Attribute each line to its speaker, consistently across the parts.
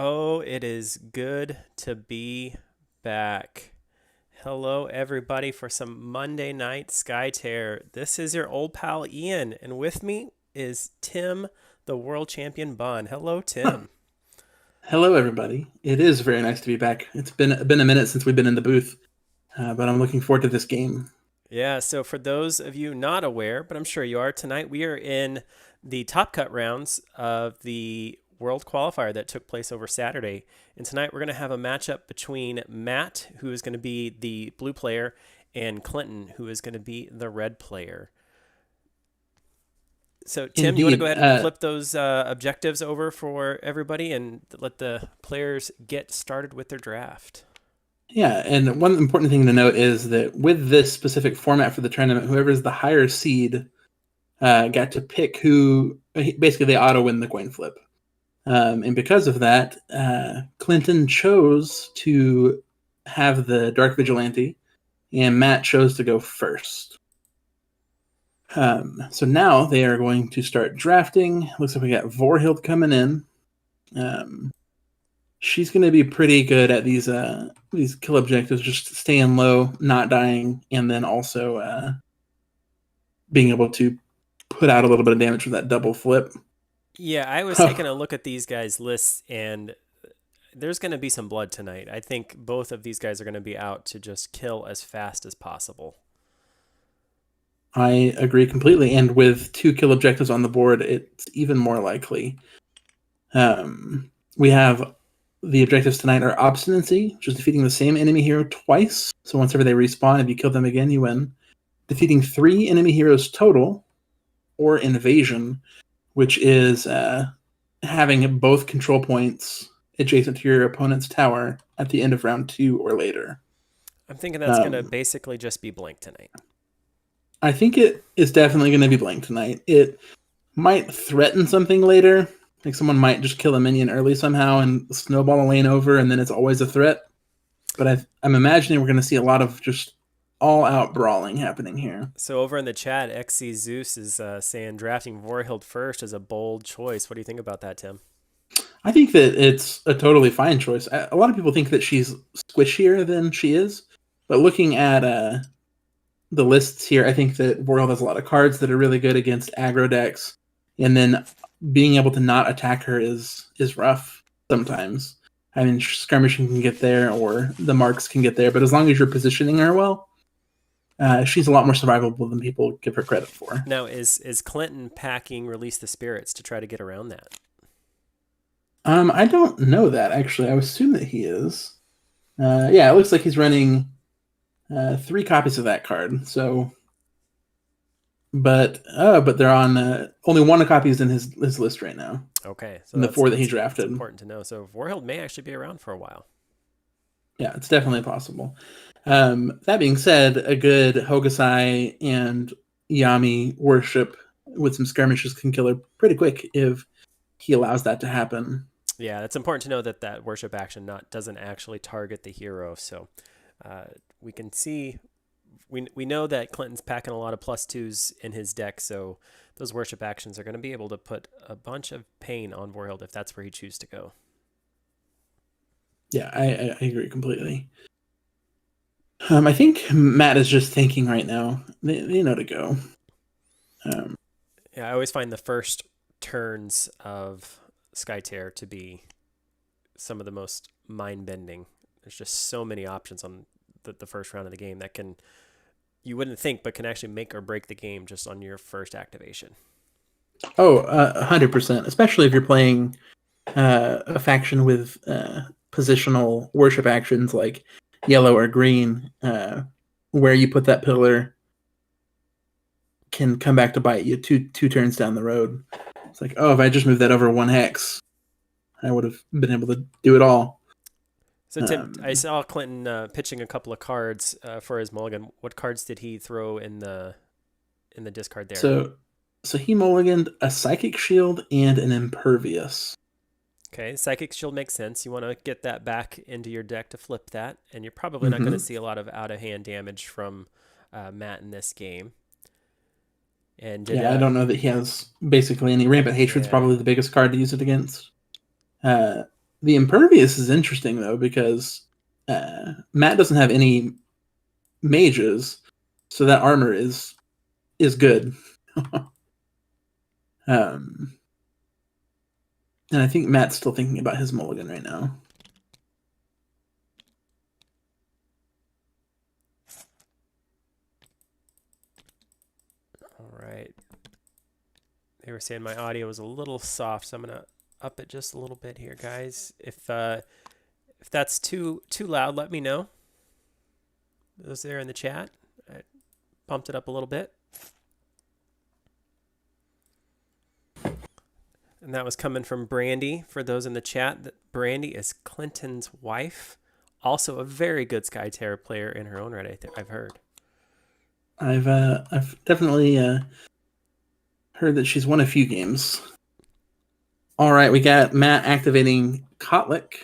Speaker 1: Oh, it is good to be back. Hello, everybody, for some Monday night Sky Tear. This is your old pal Ian, and with me is Tim, the world champion Bun. Hello,
Speaker 2: Huh.
Speaker 1: Tim.
Speaker 2: Hello, everybody. It is very nice to be back. It's been a minute since we've been in the booth, but I'm looking forward to this game.
Speaker 1: Yeah, so for those of you not aware, but I'm sure you are, tonight we are in the top cut rounds of the World Qualifier that took place over Saturday. And tonight we're going to have a matchup between Matt, who is going to be the blue player, and Clinton, who is going to be the red player. So, Tim, you want to go
Speaker 2: Indeed.
Speaker 1: ahead and flip those objectives over for everybody and let the players get started with their draft?
Speaker 2: Yeah, and one important thing to note is that with this specific format for the tournament, whoever is the higher seed got to pick who. Basically, they auto win the coin flip, and because of that, Clinton chose to have the Dark Vigilante, and Matt chose to go first. So now they are going to start drafting. Looks like we got Vorhild coming in. Um, she's going to be pretty good at these kill objectives, just staying low, not dying, and then also being able to put out a little bit of damage with that double flip.
Speaker 1: Yeah, I was taking a look at these guys' lists, and there's going to be some blood tonight. I think both of these guys are going to be out to just kill as fast as possible.
Speaker 2: I agree completely. And with two kill objectives on the board, it's even more likely. We have the objectives tonight are obstinacy, which is defeating the same enemy hero twice. So once ever they respawn, if you kill them again, you win. Defeating 3 enemy heroes total, or invasion, which is having both control points adjacent to your opponent's tower at the end of round 2 or later.
Speaker 1: I'm thinking that's going to
Speaker 2: Um,
Speaker 1: basically just be blank tonight.
Speaker 2: I think it is definitely going to be blank tonight. It might threaten something later. Like someone might just kill a minion early somehow and snowball a lane over, and then it's always a threat. But I'm imagining we're going to see a lot of just all out brawling happening here.
Speaker 1: So over in the chat, XC Zeus is saying drafting Vorhild first is a bold choice. What do you think about that, Tim?
Speaker 2: I think that it's a totally fine choice. A lot of people think that she's squishier than she is, but looking at the lists here, I think that Vorhild has a lot of cards that are really good against aggro decks, and then being able to not attack her is rough sometimes. I mean, skirmishing can get there, or the marks can get there, but as long as you're positioning her well, she's a lot more survivable than people give her credit for.
Speaker 1: Now, is Clinton packing Release the Spirits to try to get around that?
Speaker 2: I don't know that actually. I would assume that he is. Yeah, it looks like he's running 3 copies of that card. So, but they're on only 1 copy is in his list right now.
Speaker 1: Okay, so
Speaker 2: In the
Speaker 1: that's
Speaker 2: 4 that he
Speaker 1: that's
Speaker 2: drafted.
Speaker 1: important to know. So Vorhild may actually be around for a while.
Speaker 2: Yeah, it's definitely possible. That being said, a good Hokusai and Yami worship with some skirmishes can kill her pretty quick if he allows that to happen.
Speaker 1: Yeah, it's important to know that that worship action not doesn't actually target the hero. So uh, we can see we know that Clinton's packing a lot of plus twos in his deck, so those worship actions are going to be able to put a bunch of pain on Vorhild if that's where he chooses to go.
Speaker 2: Yeah, I agree completely. I think Matt is just thinking right now. They know to go. Um,
Speaker 1: Yeah, I always find the first turns of Skytear to be some of the most mind bending. There's just so many options on the first round of the game that can you wouldn't think, but can actually make or break the game just on your first activation.
Speaker 2: oh, 100%. Especially if you're playing a faction with positional worship actions like yellow or green, where you put that pillar can come back to bite you two turns down the road. It's like, oh, if I just moved that over 1 hex, I would have been able to do it all.
Speaker 1: So Tim, I
Speaker 2: Um,
Speaker 1: saw Clinton pitching a couple of cards for his mulligan. What cards did he throw in the discard there?
Speaker 2: so so he mulliganed a psychic shield and an impervious.
Speaker 1: Okay, Psychic Shield makes sense. You want to get that back into your deck to flip that, and you're probably not going to
Speaker 2: Mm-hmm.
Speaker 1: see a lot of out of hand damage from Matt in this game. And did
Speaker 2: Yeah, I don't know that he has basically any rampant hatred's
Speaker 1: yeah,
Speaker 2: probably the biggest card to use it against. Uh, The impervious is interesting though because Matt doesn't have any mages, so that armor is good. um, and I think Matt's still thinking about his mulligan right now.
Speaker 1: All right. They were saying my audio was a little soft, so I'm gonna up it just a little bit here, guys. If that's too loud, let me know. Those there in the chat, I pumped it up a little bit. And that was coming from Brandy. For those in the chat, Brandy is Clinton's wife. Also a very good Skyterra player in her own right, I've heard.
Speaker 2: I've definitely heard that she's won a few games. All right, we got Matt activating Kotlik,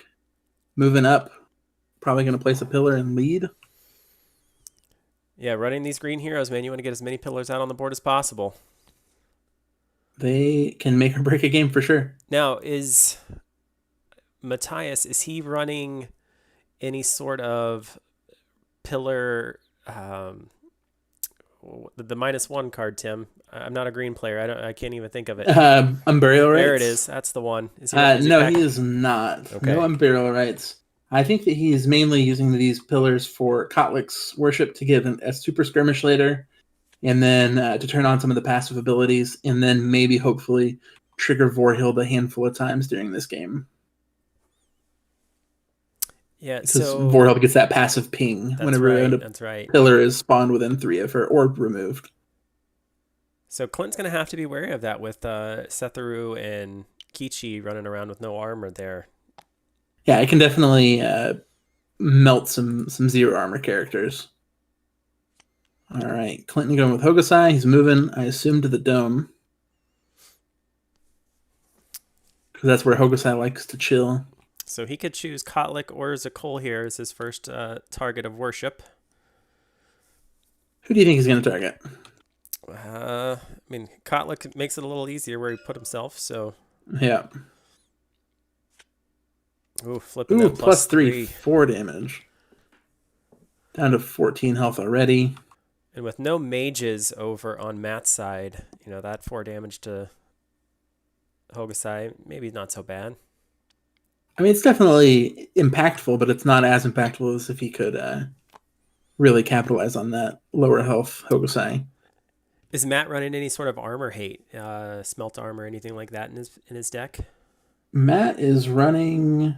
Speaker 2: moving up, probably going to place a pillar and lead.
Speaker 1: Yeah, running these green heroes, man, you want to get as many pillars out on the board as possible.
Speaker 2: They can make or break a game for sure.
Speaker 1: Now, is Mattais, is he running any sort of pillar, the -1 card, Tim? I'm not a green player. I can't even think of it.
Speaker 2: Unburial rights.
Speaker 1: There it is. That's the one.
Speaker 2: Is he no, he is not. Okay. No unburial rights. I think that he is mainly using these pillars for Kotlik's worship to get a super skirmish later, and then to turn on some of the passive abilities, and then maybe hopefully trigger Vorhild a handful of times during this game.
Speaker 1: Yeah,
Speaker 2: because Vorhild gets that passive ping whenever
Speaker 1: a
Speaker 2: pillar is spawned within 3 of her or removed.
Speaker 1: So Clint's going to have to be wary of that with Setharu and Kichi running around with no armor there.
Speaker 2: Yeah, it can definitely melt some 0 armor characters. All right, Clinton going with Hokusai. He's moving, I assume, to the dome. Because that's where Hokusai likes to chill.
Speaker 1: So he could choose Kotlik or Zakol here as his first target of worship.
Speaker 2: Who do you think he's going to target?
Speaker 1: I mean, Kotlik makes it a little easier where he put himself, so...
Speaker 2: Yeah.
Speaker 1: Ooh, flipping that
Speaker 2: plus 3, 4 damage. Down to 14 health already.
Speaker 1: And with no mages over on Matt's side, you know, that 4 damage to Hokusai, maybe not so bad.
Speaker 2: I mean, it's definitely impactful, but it's not as impactful as if he could really capitalize on that lower health Hokusai.
Speaker 1: Is Matt running any sort of armor hate, smelt armor, anything like that in his deck?
Speaker 2: Matt is running...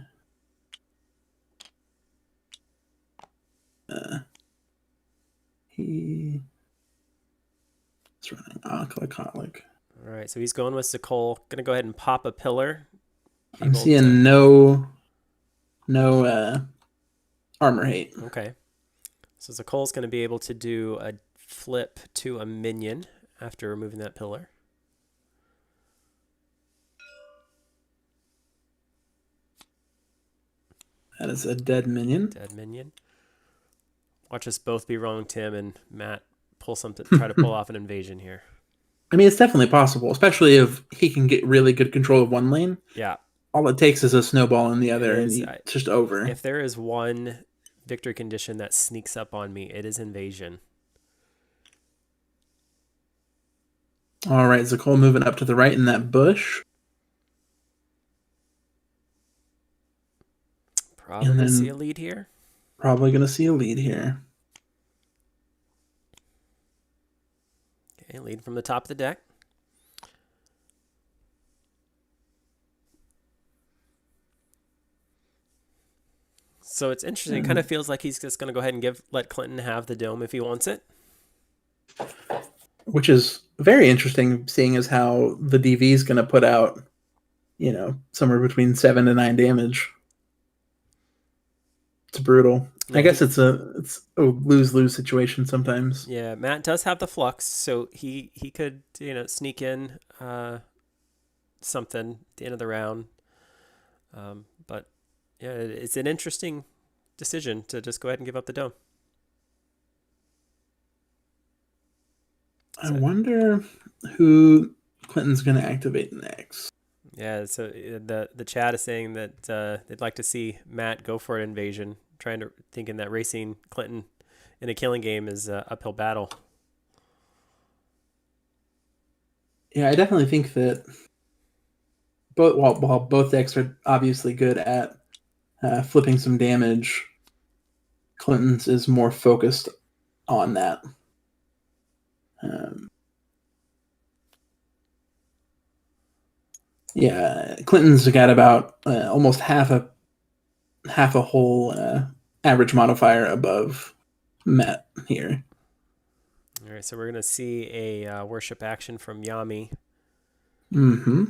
Speaker 2: he's running Kotlik.
Speaker 1: All right, so he's going with Zakol. Going to go ahead and pop a pillar.
Speaker 2: I'm seeing no armor hate.
Speaker 1: Okay. So Zakol's going to be able to do a flip to a minion after removing that pillar.
Speaker 2: That is a dead minion.
Speaker 1: Dead minion. Watch us both be wrong, Tim and Matt. Pull something, try to pull off an invasion here.
Speaker 2: I mean, it's definitely possible, especially if he can get really good control of one lane.
Speaker 1: Yeah.
Speaker 2: All it takes is a snowball in the other, and it's just over.
Speaker 1: If there is one victory condition that sneaks up on me, it is invasion.
Speaker 2: All right, Zakol moving up to the right in that bush.
Speaker 1: Probably going to see a lead here.
Speaker 2: Probably going to see a lead here.
Speaker 1: Okay, lead from the top of the deck. So it's interesting. It kind of feels like he's just going to go ahead and let Clinton have the dome if he wants it.
Speaker 2: Which is very interesting, seeing as how the DV is going to put out, you know, somewhere between 7 to 9 damage. It's brutal. I guess it's a lose-lose situation sometimes.
Speaker 1: Yeah, Matt does have the flux, so he could, you know, sneak in something at the end of the round. But yeah, it's an interesting decision to just go ahead and give up the dome.
Speaker 2: I wonder who Clinton's going to activate next.
Speaker 1: Yeah, so the chat is saying that they'd like to see Matt go for an invasion, thinking that racing Clinton in a killing game is an uphill battle.
Speaker 2: Yeah, I definitely think that while both decks are obviously good at flipping some damage, Clinton's is more focused on that. Um, yeah, Clinton's got about almost half a whole average modifier above Met here.
Speaker 1: All right, so we're gonna see a worship action from Yami.
Speaker 2: Mm-hmm.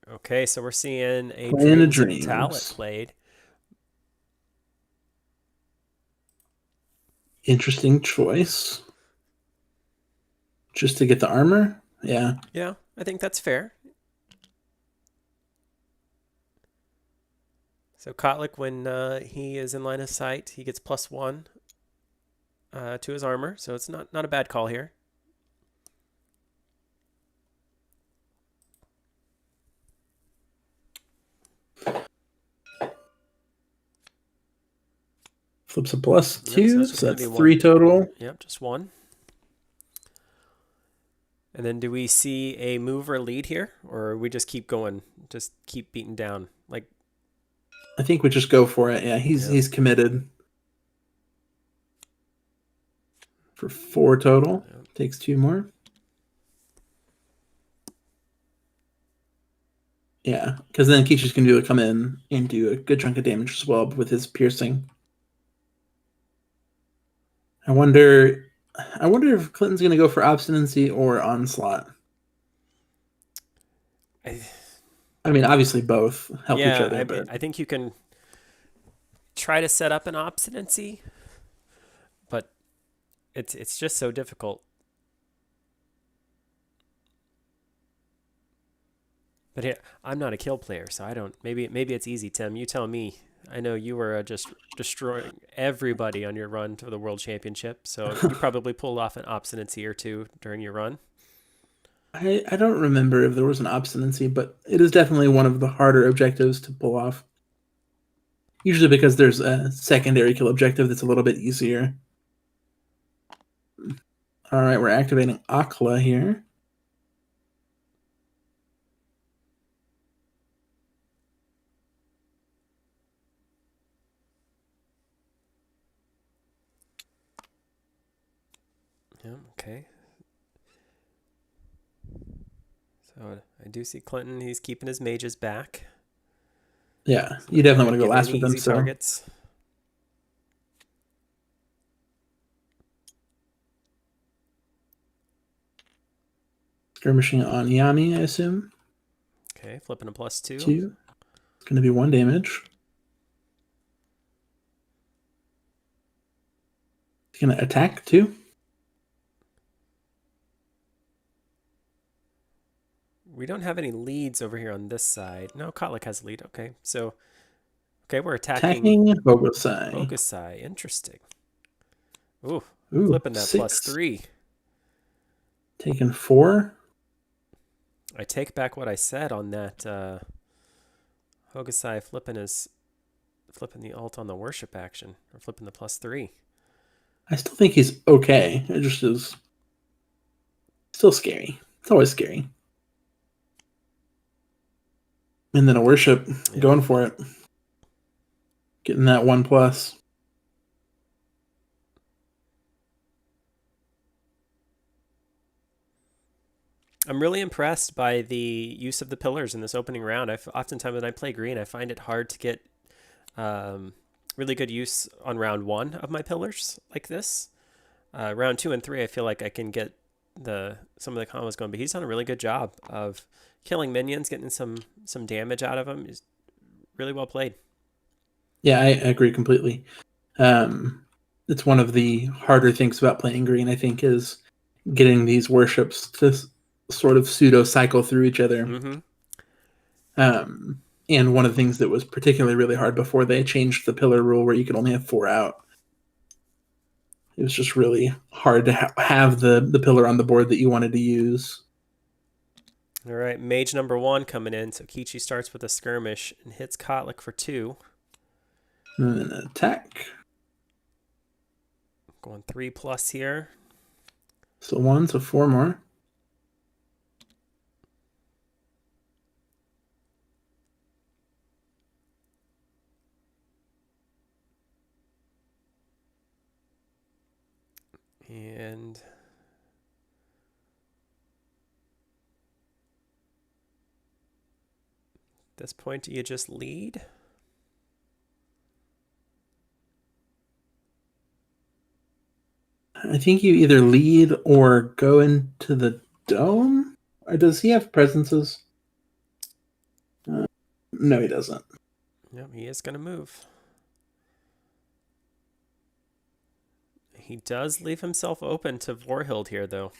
Speaker 1: Okay, so we're seeing a
Speaker 2: Playing a
Speaker 1: Dreams of Talit
Speaker 2: Dreams.
Speaker 1: played.
Speaker 2: Interesting choice. Just to get the armor? Yeah.
Speaker 1: Yeah, I think that's fair. So Kotlik, when he is in line of sight, he gets +1 to his armor, so it's not a bad call here.
Speaker 2: Flips a plus
Speaker 1: Yep, so
Speaker 2: 2,
Speaker 1: it's just
Speaker 2: so
Speaker 1: going to
Speaker 2: that's
Speaker 1: be
Speaker 2: 3
Speaker 1: one.
Speaker 2: total.
Speaker 1: Yep, just one. And then do we see a move or lead here, or we just keep going, just keep beating down? Like,
Speaker 2: I think we just go for it. Yeah,
Speaker 1: yeah.
Speaker 2: he's committed. For 4 total.
Speaker 1: Yep.
Speaker 2: Takes 2 more. Yeah, because then Keisha's going to come in and do a good chunk of damage as well with his piercing. I wonder if Clinton's going to go for obstinacy or onslaught. I mean, obviously both help each other, but
Speaker 1: I think you can try to set up an obstinacy, but it's just so difficult. But here, I'm not a kill player, so I don't. Maybe it's easy, Tim. You tell me. I know you were just destroying everybody on your run to the World Championship, so you probably pulled off an obstinacy or two during your run.
Speaker 2: I don't remember if there was an obstinacy, but it is definitely one of the harder objectives to pull off. Usually because there's a secondary kill objective that's a little bit easier. All right, we're activating Akla here.
Speaker 1: Yeah, okay. So I do see Clinton. He's keeping his mages back.
Speaker 2: Yeah,
Speaker 1: So
Speaker 2: you
Speaker 1: not
Speaker 2: definitely
Speaker 1: gonna
Speaker 2: want to go
Speaker 1: give
Speaker 2: last
Speaker 1: any
Speaker 2: with them.
Speaker 1: easy
Speaker 2: So
Speaker 1: targets.
Speaker 2: skirmishing on Yami, I assume.
Speaker 1: Okay, flipping a +2.
Speaker 2: 2. It's going to be 1 damage. It's going to attack 2.
Speaker 1: We don't have any leads over here on this side. No, Kotlik has a lead. Okay, so we're attacking
Speaker 2: Attacking Bogosai.
Speaker 1: Bokusai. Interesting. Ooh,
Speaker 2: Ooh,
Speaker 1: flipping that
Speaker 2: 6.
Speaker 1: +3.
Speaker 2: Taking 4.
Speaker 1: I take back what I said on that. Hokusai flipping the alt on the worship action, or flipping the +3.
Speaker 2: I still think he's okay. It just is still scary. It's always scary. And then a worship, going for it. Getting that 1+.
Speaker 1: I'm really impressed by the use of the pillars in this opening round. Oftentimes when I play green, I find it hard to get really good use on round 1 of my pillars like this. Round 2 and 3, I feel like I can get some of the combos going, but he's done a really good job of killing minions, getting some damage out of them. He's really well played.
Speaker 2: Yeah, I agree completely. It's one of the harder things about playing green, I think, is getting these worships to sort of pseudo cycle through each other.
Speaker 1: Mm-hmm.
Speaker 2: And one of the things that was particularly really hard before they changed the pillar rule where you could only have 4 out. It was just really hard to have the pillar on the board that you wanted to use.
Speaker 1: All right, mage number 1 coming in. So Kichi starts with a skirmish and hits Kotlik for 2.
Speaker 2: And then attack.
Speaker 1: Going 3+ here.
Speaker 2: So 1, so 4 more.
Speaker 1: And at this point, do you just lead?
Speaker 2: I think you either lead or go into the dome. Or does he have presences? No, he doesn't.
Speaker 1: No, he is going to move. He does leave himself open to Vorhild here, though.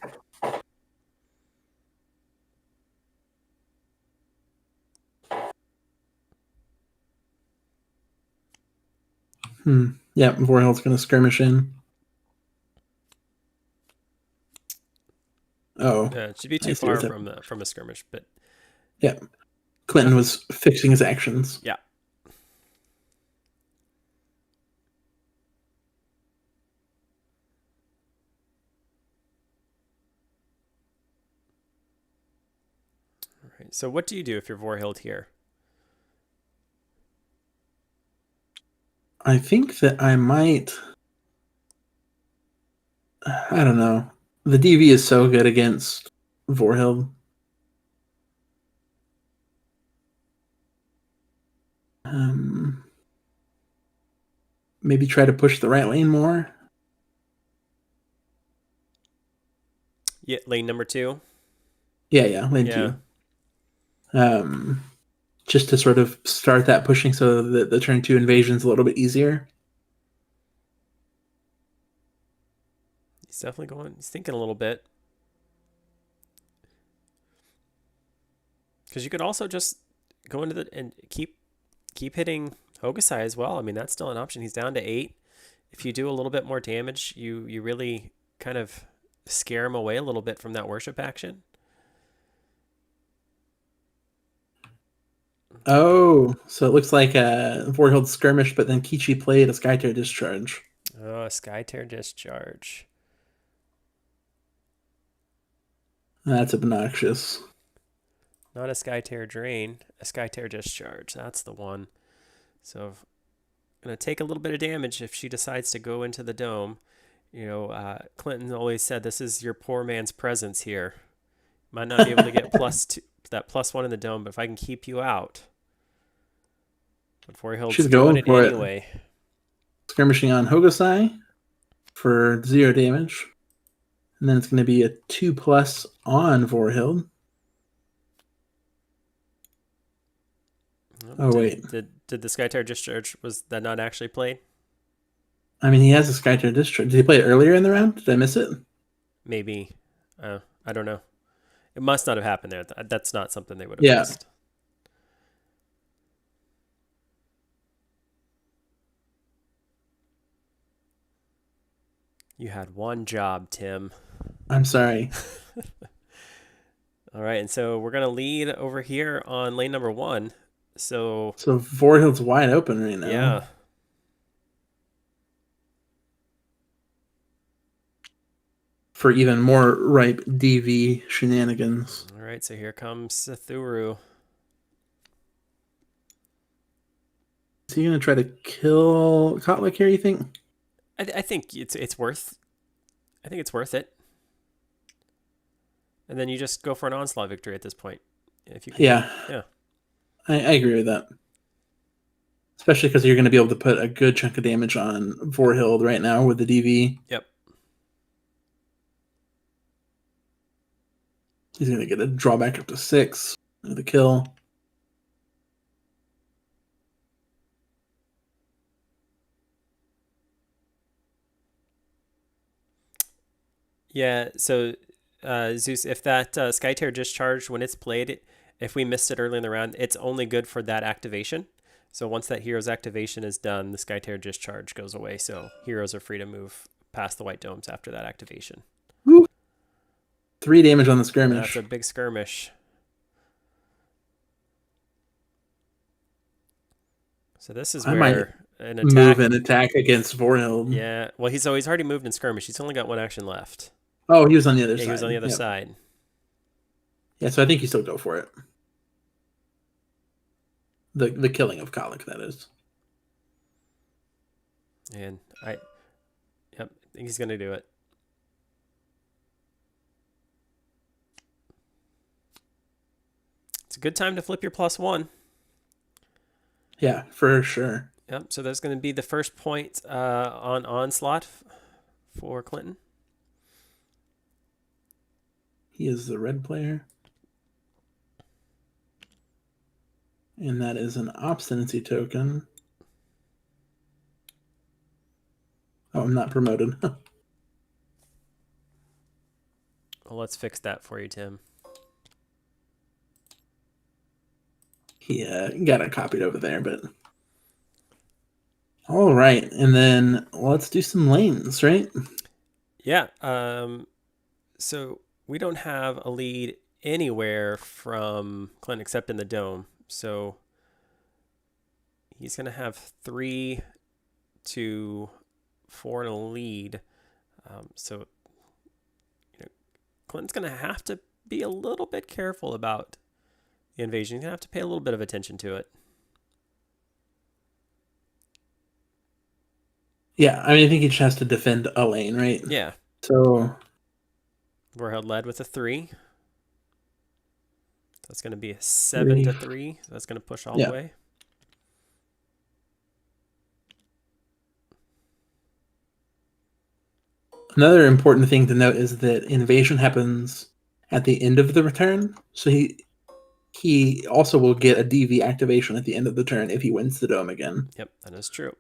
Speaker 2: Yeah, Vorhild's going to skirmish in. Oh,
Speaker 1: it should be too far from a skirmish, but
Speaker 2: yeah, Clinton was fixing his actions.
Speaker 1: Yeah. All right. So what do you do if you're Vorhild here?
Speaker 2: I think that I might. I don't know. The DV is so good against Vorhild. Maybe try to push the right lane more.
Speaker 1: Yeah, lane number 2.
Speaker 2: Yeah, lane 2. Just to sort of start that pushing so that the turn 2 invasion's a little bit easier.
Speaker 1: He's definitely going. He's thinking a little bit. Because you could also just go into the and keep hitting Hokusai as well. I mean, that's still an option. He's down to 8. If you do a little bit more damage, you really kind of scare him away a little bit from that worship action.
Speaker 2: Oh, so it looks like a Vorhild skirmish, but then Kichi played a Skytear Discharge.
Speaker 1: Oh, a Skytear Discharge.
Speaker 2: That's obnoxious.
Speaker 1: Not a Skytear Drain, a Skytear Discharge. That's the one. So I'm going to take a little bit of damage if she decides to go into the dome. You know, Clinton always said this is your poor man's presence here. Might not be able to get that +1 in the dome, but if I can keep you out. But Vorhild's
Speaker 2: She's
Speaker 1: doing
Speaker 2: going for
Speaker 1: it anyway.
Speaker 2: Skirmishing on Hokusai for 0 damage. And then it's going to be a 2+ on Vorhild. Wait.
Speaker 1: Did the Skytear Discharge, was that not actually played?
Speaker 2: I mean, he has a Skytear Discharge. Did he play it earlier in the round? Did I miss it?
Speaker 1: Maybe. I don't know. It must not have happened there. That's not something they would have missed. You had one job, Tim.
Speaker 2: I'm sorry.
Speaker 1: All right, and so we're going to lead over here on lane number 1. So
Speaker 2: Vorhild's wide open right now.
Speaker 1: Yeah.
Speaker 2: For even more ripe DV shenanigans.
Speaker 1: All right, so here comes Sethuru.
Speaker 2: Is he going to try to kill Kotlik here, you think?
Speaker 1: I think it's worth. I think it's worth it. And then you just go for an onslaught victory at this point, if you can.
Speaker 2: Yeah. I agree with that. Especially because you're going to be able to put a good chunk of damage on Vorhild right now with the DV.
Speaker 1: Yep.
Speaker 2: He's going to get a drawback up to 6 with the kill.
Speaker 1: Yeah, so Zeus, if that Skytear Discharge, when it's played, if we missed it early in the round, it's only good for that activation. So once that hero's activation is done, the Skytear Discharge goes away. So heroes are free to move past the white domes after that activation.
Speaker 2: Woo. 3 damage on the skirmish.
Speaker 1: That's a big skirmish. So this is where an attack.
Speaker 2: Move and attack against Vorhild.
Speaker 1: Yeah. Well, he's already moved in skirmish. He's only got 1 action left.
Speaker 2: Oh, he was on the other
Speaker 1: Yeah,
Speaker 2: side.
Speaker 1: he was on the other side.
Speaker 2: Yeah, so I think you still go for it. The killing of Colic, that is.
Speaker 1: And I think he's going to do it. It's a good time to flip your +1.
Speaker 2: Yeah, for sure.
Speaker 1: Yep. So there's going to be the first point on Onslaught for Clinton.
Speaker 2: He is the red player. And that is an obstinacy token. Oh, I'm not promoted.
Speaker 1: Well, let's fix that for you, Tim.
Speaker 2: He got it copied over there, but... All right, and then let's do some lanes, right?
Speaker 1: Yeah. So we don't have a lead anywhere from Clinton except in the dome. So he's going to have 3 to 4 in a lead. So Clinton's going to have to be a little bit careful about the invasion. He's going to have to pay a little bit of attention to it.
Speaker 2: Yeah, I mean, I think he just has to defend a lane, right?
Speaker 1: Yeah.
Speaker 2: So
Speaker 1: Vorhild led with a 3. That's going to be a 7 to 3. That's going to push all the way.
Speaker 2: Another important thing to note is that invasion happens at the end of the return. So he also will get a DV activation at the end of the turn if he wins the dome again.
Speaker 1: Yep, that is true.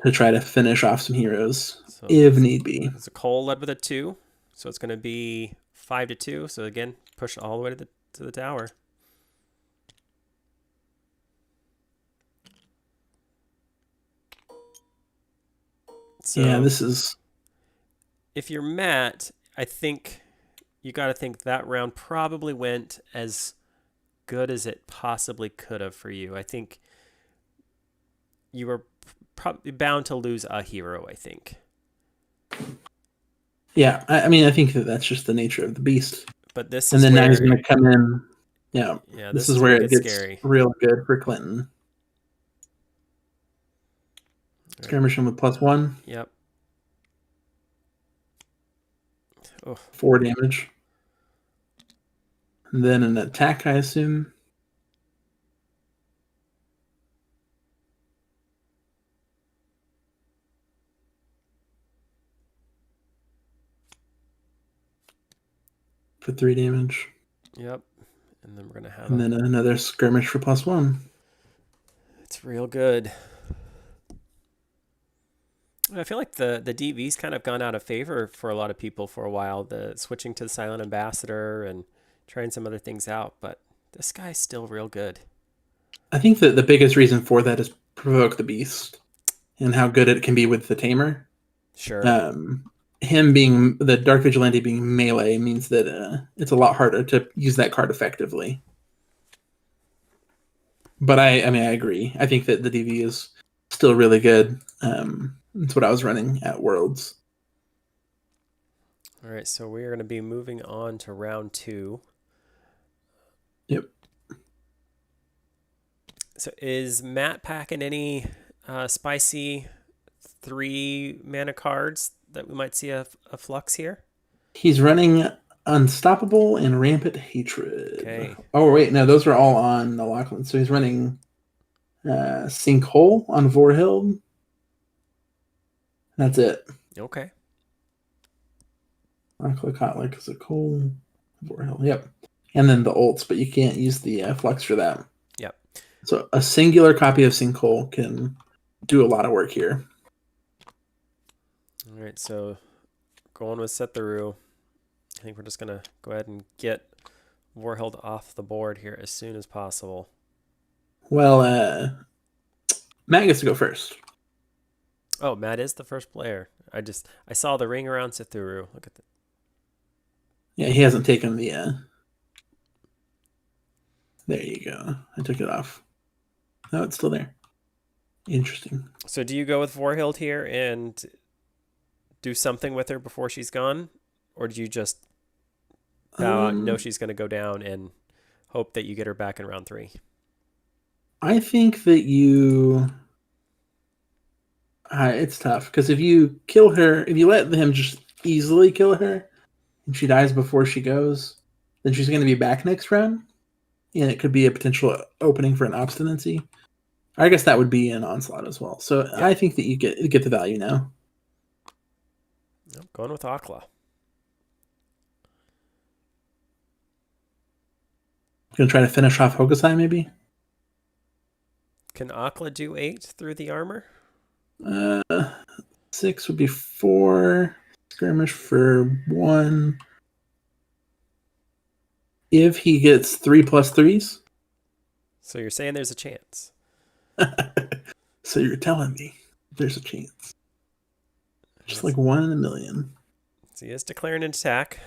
Speaker 2: To try to finish off some heroes, so if need be.
Speaker 1: It's a Cole led with a 2, so it's going to be 5 to 2. So again, push all the way to the tower.
Speaker 2: So, yeah, this is...
Speaker 1: If you're Matt, I think you got to think that round probably went as good as it possibly could have for you. I think you were probably bound to lose a hero, I think.
Speaker 2: Yeah, I mean, I think that's just the nature of the beast.
Speaker 1: But this
Speaker 2: and
Speaker 1: is
Speaker 2: then
Speaker 1: where
Speaker 2: now he's going to come in. Yeah, this is where it gets
Speaker 1: scary.
Speaker 2: Real good for Clinton. Skirmishing with +1.
Speaker 1: Yep. Oh.
Speaker 2: 4 damage. And then an attack, I assume. For 3 damage.
Speaker 1: Yep. And then we're going to have...
Speaker 2: And then another skirmish for +1.
Speaker 1: It's real good. I feel like the DV's kind of gone out of favor for a lot of people for a while. The switching to the Silent Ambassador and trying some other things out. But this guy's still real good.
Speaker 2: I think that the biggest reason for that is Provoke the Beast. And how good it can be with the Tamer.
Speaker 1: Sure.
Speaker 2: Him being the Dark Vigilante being melee means that it's a lot harder to use that card effectively. But I mean, I agree. I think that the DV is still really good. That's what I was running at Worlds.
Speaker 1: All right, so we are going to be moving on to round 2.
Speaker 2: Yep.
Speaker 1: So is Matt packing any spicy 3 mana cards that we might see a flux here?
Speaker 2: He's running Unstoppable and Rampant Hatred.
Speaker 1: Okay.
Speaker 2: Oh, wait, no, those are all on the Lachlan. So he's running Sinkhole on Vorhild. That's it.
Speaker 1: Okay.
Speaker 2: Kotlik is a coal. Vorhild. Yep. And then the ults, but you can't use the flux for that.
Speaker 1: Yep.
Speaker 2: So a singular copy of Sinkhole can do a lot of work here.
Speaker 1: All right, so going with Set the Rue. I think we're just going to go ahead and get Vorhild off the board here as soon as possible.
Speaker 2: Well, Matt gets to go first.
Speaker 1: Oh, Matt is the first player. I saw the ring around Sithuru. Look at that.
Speaker 2: Yeah, he hasn't taken the. There you go. I took it off. No, it's still there. Interesting.
Speaker 1: So do you go with Vorhild here and do something with her before she's gone, or do you just bow out, know she's going to go down, and hope that you get her back in round 3?
Speaker 2: I think that you. It's tough because if you kill her, if you let him just easily kill her, and she dies before she goes, then she's going to be back next round, and it could be a potential opening for an obstinacy. I guess that would be an onslaught as well. So yeah. I think that you get the value now.
Speaker 1: Nope, going with Akla.
Speaker 2: Gonna try to finish off Hokusai, maybe?
Speaker 1: Can Akla do 8 through the armor?
Speaker 2: 6 would be 4. Skirmish for 1. If he gets 3+3s.
Speaker 1: So you're saying there's a chance.
Speaker 2: So you're telling me there's a chance. Just like 1 in a million.
Speaker 1: So he is declaring an attack.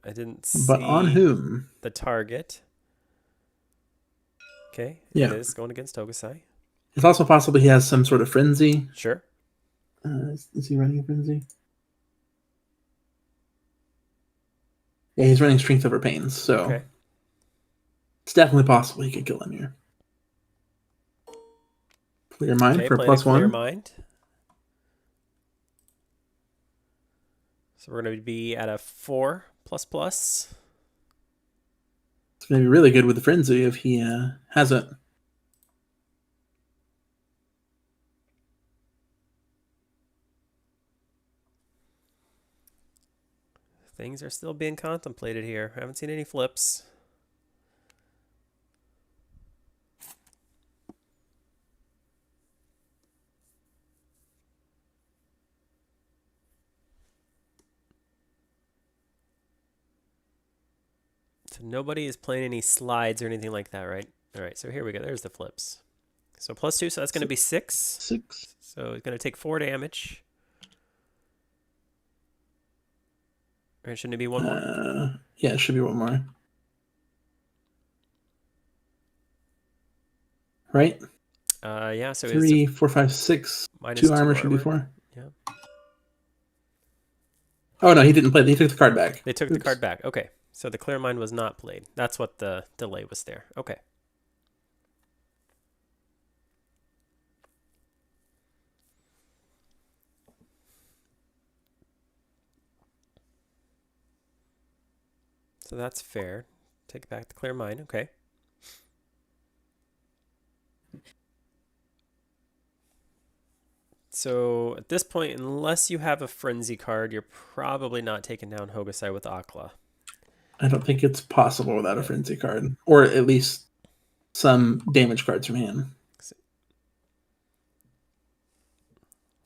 Speaker 1: I didn't see.
Speaker 2: But on whom?
Speaker 1: The target. Okay.
Speaker 2: Yeah.
Speaker 1: It is going against Hokusai.
Speaker 2: It's also possible he has some sort of frenzy.
Speaker 1: Sure.
Speaker 2: Is he running a frenzy? Yeah, he's running strength over pains, so okay. It's definitely possible he could kill him here. Clear mind for +1.
Speaker 1: Clear mind. So we're going to be at a 4++. It's
Speaker 2: going to be really good with the frenzy if he has it.
Speaker 1: Things are still being contemplated here. I haven't seen any flips. So nobody is playing any slides or anything like that, right? All right, so here we go. There's the flips. So +2, so that's going to be 6.
Speaker 2: 6.
Speaker 1: So it's going to take 4 damage. Or shouldn't it be 1 more?
Speaker 2: Yeah, it should be 1 more. Right?
Speaker 1: Yeah, so
Speaker 2: 3, 4, 5, 6. -2 armor should be 4.
Speaker 1: Yeah.
Speaker 2: Oh, no, he didn't play. He took the card back.
Speaker 1: They took the card back. Okay. So the clear mind was not played. That's what the delay was there. Okay. So that's fair. Take back the clear mind. Okay. So at this point, unless you have a frenzy card, you're probably not taking down Hokusai with Akla.
Speaker 2: I don't think it's possible without a frenzy card, or at least some damage cards from hand.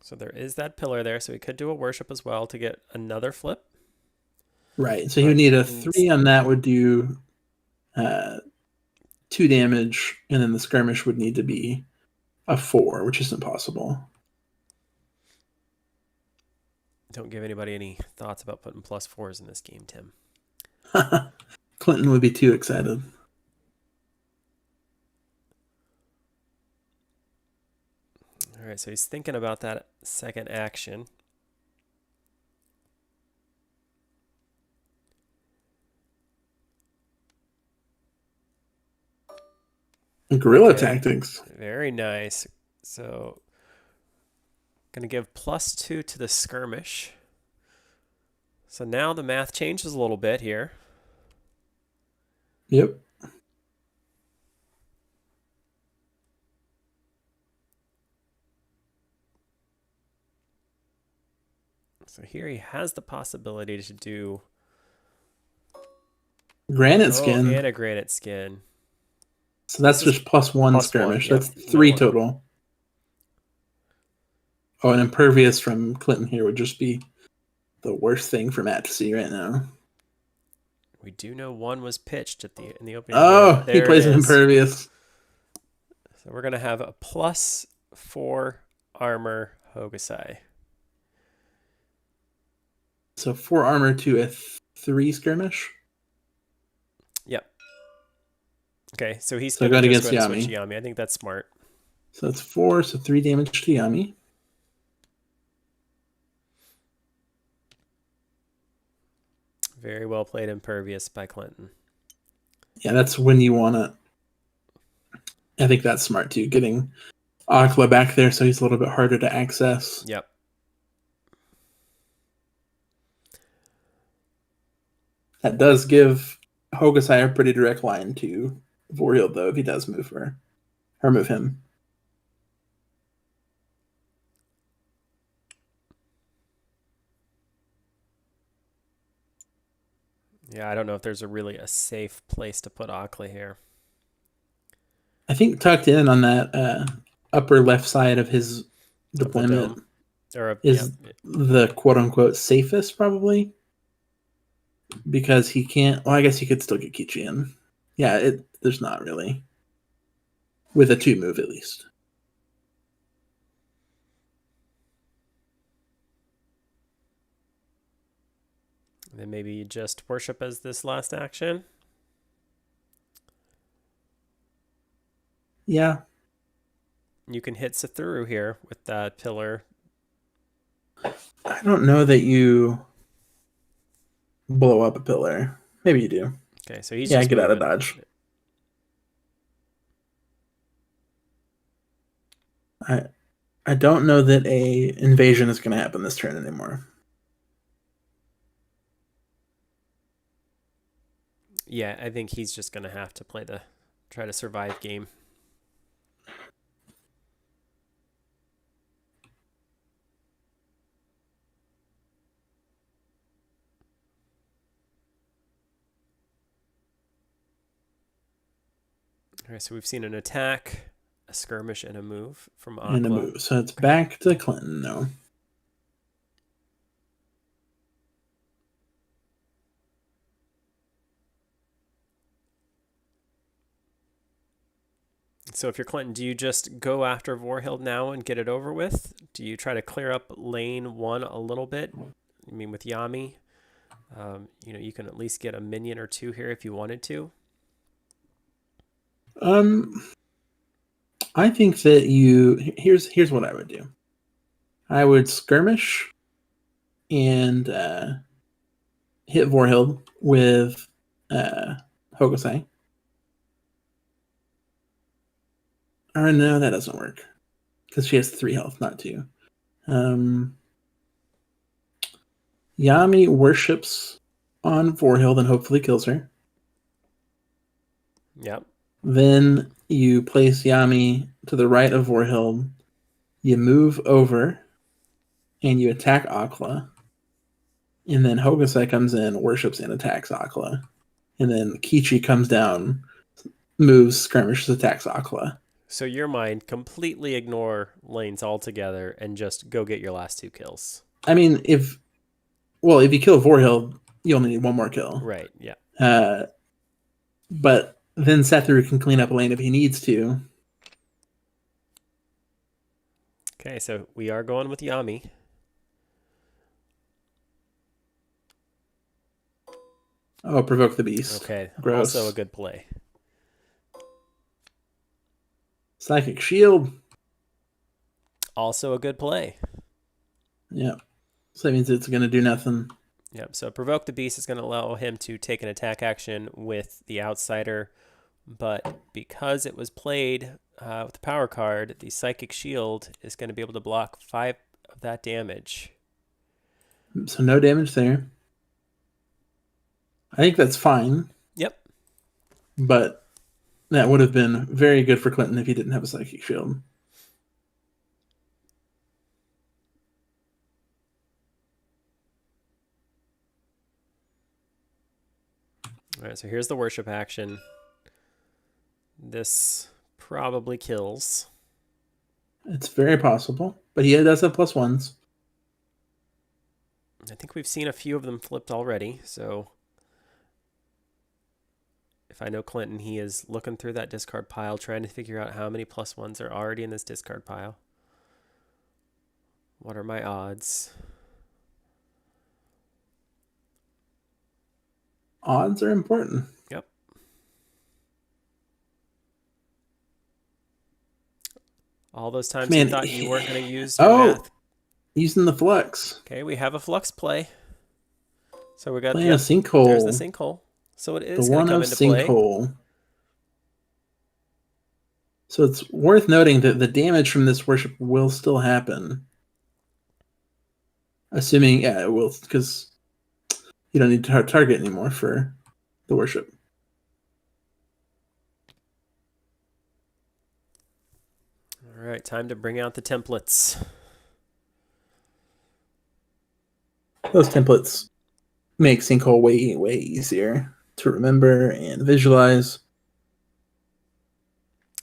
Speaker 1: So there is that pillar there, so we could do a worship as well to get another flip.
Speaker 2: Right, so you would need a 3 on that would do 2 damage, and then the skirmish would need to be a 4, which is impossible.
Speaker 1: Don't give anybody any thoughts about putting +4s in this game, Tim.
Speaker 2: Clinton would be too excited.
Speaker 1: All right, so he's thinking about that second action.
Speaker 2: Guerrilla tactics.
Speaker 1: Very nice. So, going to give +2 to the skirmish. So now the math changes a little bit here.
Speaker 2: Yep.
Speaker 1: So here he has the possibility to do
Speaker 2: granite skin.
Speaker 1: And a granite skin.
Speaker 2: So that's just +1 skirmish. Yep. That's 3 total. Oh, an impervious from Clinton here would just be the worst thing for Matt to see right now.
Speaker 1: We do know 1 was pitched in the opening.
Speaker 2: Oh, he plays an impervious.
Speaker 1: So we're going to have a +4 armor Hokusai.
Speaker 2: So 4 armor to a 3 skirmish.
Speaker 1: Yep. Okay, so he's
Speaker 2: So
Speaker 1: going to
Speaker 2: going
Speaker 1: just
Speaker 2: against
Speaker 1: go ahead and switch
Speaker 2: Yami.
Speaker 1: Yami. I think that's smart.
Speaker 2: So that's 4, so 3 damage to Yami.
Speaker 1: Very well played Impervious by Clinton.
Speaker 2: Yeah, that's when you want to... I think that's smart too, getting Aqua back there so he's a little bit harder to access.
Speaker 1: Yep.
Speaker 2: That does give Hokusai a pretty direct line to Vorhild, though, if he does move her. Or move him.
Speaker 1: Yeah, I don't know if there's a safe place to put Akla here.
Speaker 2: I think tucked in on that upper left side of his deployment is the quote-unquote safest, probably. Because he can't... Well, I guess he could still get Kichi in. Yeah, there's not really. With a 2 move, at least.
Speaker 1: Then maybe you just worship as this last action.
Speaker 2: Yeah.
Speaker 1: You can hit Sethuru here with that pillar.
Speaker 2: I don't know that you blow up a pillar. Maybe you do.
Speaker 1: Okay, so he's just
Speaker 2: get
Speaker 1: moving.
Speaker 2: out of dodge. I don't know that a invasion is going to happen this turn anymore.
Speaker 1: Yeah, I think he's just going to have to try to survive game. All right, so we've seen an attack, a skirmish, and a move from Aqua.
Speaker 2: And a move. So it's back to Clinton, though.
Speaker 1: So if you're Clinton, do you just go after Vorhild now and get it over with? Do you try to clear up lane 1 a little bit? I mean, with Yami, you can at least get a minion or 2 here if you wanted to.
Speaker 2: I think that here's what I would do. I would skirmish and hit Vorhild with Hokusai. Or no, that doesn't work. Because she has 3 health, not 2. Yami worships on Vorhild and hopefully kills her.
Speaker 1: Yep.
Speaker 2: Then you place Yami to the right of Vorhild. You move over and you attack Akla. And then Hokusai comes in, worships, and attacks Akla. And then Kichi comes down, moves, skirmishes, attacks Akla.
Speaker 1: So your mind completely ignore lanes altogether and just go get your last 2 kills.
Speaker 2: I mean, if you kill Vorhild, you only need 1 more kill.
Speaker 1: Right, yeah.
Speaker 2: But then Sethru can clean up a lane if he needs to.
Speaker 1: Okay, so we are going with Yami.
Speaker 2: Oh, provoke the beast.
Speaker 1: Okay,
Speaker 2: Gross.
Speaker 1: Also a good play.
Speaker 2: Psychic shield.
Speaker 1: Also a good play.
Speaker 2: Yeah. So that means it's going to do nothing.
Speaker 1: Yep, so provoke the beast is going to allow him to take an attack action with the outsider, but because it was played with the power card, the psychic shield is going to be able to block 5 of that damage.
Speaker 2: So no damage there. I think that's fine.
Speaker 1: Yep.
Speaker 2: But that would have been very good for Clinton if he didn't have a psychic shield.
Speaker 1: All right, so here's the worship action. This probably kills.
Speaker 2: It's very possible, but he does have +1s.
Speaker 1: I think we've seen a few of them flipped already, so if I know Clinton, he is looking through that discard pile, trying to figure out how many +1s are already in this discard pile. What are my odds?
Speaker 2: Odds are important.
Speaker 1: Yep. All those times you
Speaker 2: Man,
Speaker 1: thought you weren't going to use your
Speaker 2: oh,
Speaker 1: math.
Speaker 2: using the flux.
Speaker 1: Okay, we have a flux play. So we got,
Speaker 2: Playing a
Speaker 1: yep, there's the
Speaker 2: sinkhole.
Speaker 1: sinkhole. So it
Speaker 2: The
Speaker 1: is going to
Speaker 2: one
Speaker 1: come
Speaker 2: of
Speaker 1: into play.
Speaker 2: sinkhole. So it's worth noting that the damage from this worship will still happen. Assuming, yeah, it will, because you don't need to target anymore for the worship.
Speaker 1: All right, time to bring out the templates.
Speaker 2: Those templates make sinkhole way, way easier to remember and visualize.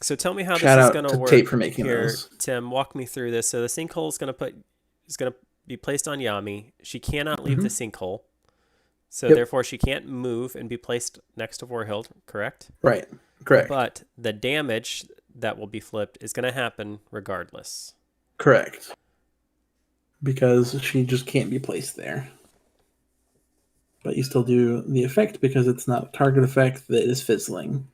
Speaker 1: So tell me how this
Speaker 2: Shout
Speaker 1: is
Speaker 2: out
Speaker 1: going to
Speaker 2: to Tape for
Speaker 1: work
Speaker 2: making
Speaker 1: here,
Speaker 2: those.
Speaker 1: Tim. Walk me through this. So the sinkhole is going to be placed on Yami. She cannot leave the sinkhole. So
Speaker 2: Yep.
Speaker 1: therefore she can't move and be placed next to Vorhild, correct?
Speaker 2: Right. Correct.
Speaker 1: But the damage that will be flipped is going to happen regardless.
Speaker 2: Correct. Because she just can't be placed there. But you still do the effect because it's not a target effect that is fizzling.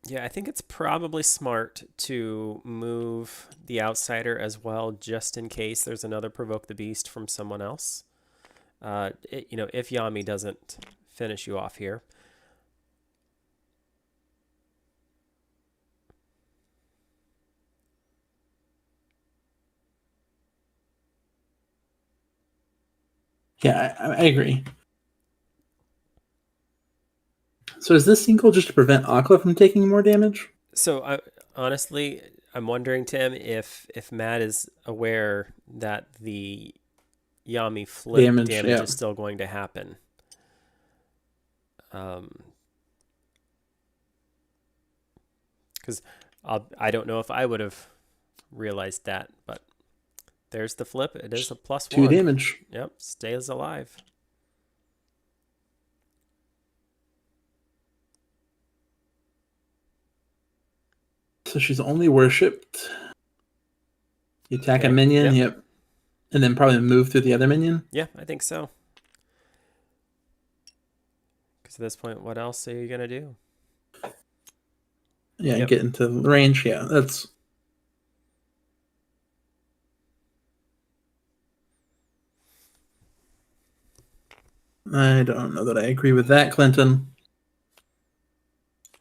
Speaker 1: Yeah, I think it's probably smart to move the outsider as well, just in case there's another Provoke the Beast from someone else. If Yami doesn't finish you off here.
Speaker 2: Yeah, I agree. So is this single just to prevent Akla from taking more damage?
Speaker 1: So honestly, I'm wondering, Tim, if Matt is aware that the Yami flip damage
Speaker 2: Yeah.
Speaker 1: is still going to happen. Because I don't know if I would have realized that, but there's the flip. It is a +1.
Speaker 2: 2 damage.
Speaker 1: Yep, stays alive.
Speaker 2: So she's only worshipped. You attack a minion, yep. And then probably move through the other minion?
Speaker 1: Yeah, I think so. Because at this point, what else are you going to do?
Speaker 2: Yeah, get into the range. Yeah, that's... I don't know that I agree with that, Clinton.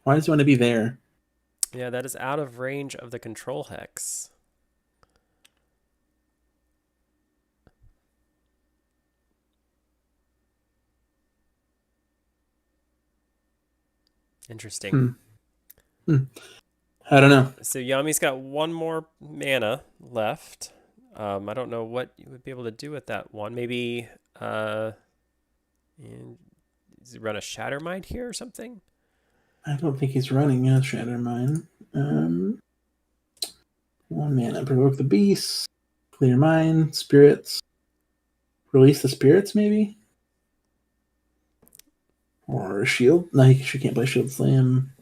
Speaker 2: Why does he want to be there?
Speaker 1: Yeah, that is out of range of the control hex. Interesting.
Speaker 2: I don't know.
Speaker 1: So Yami's got one more mana left. I don't know what you would be able to do with that one. Maybe does he run a Shatter Mind here or something?
Speaker 2: I don't think he's running a Shatter Mind. 1 mana. Provoke the Beast. Clear Mind. Spirits. Release the Spirits, maybe? Or Shield? No, she can't play Shield Slam.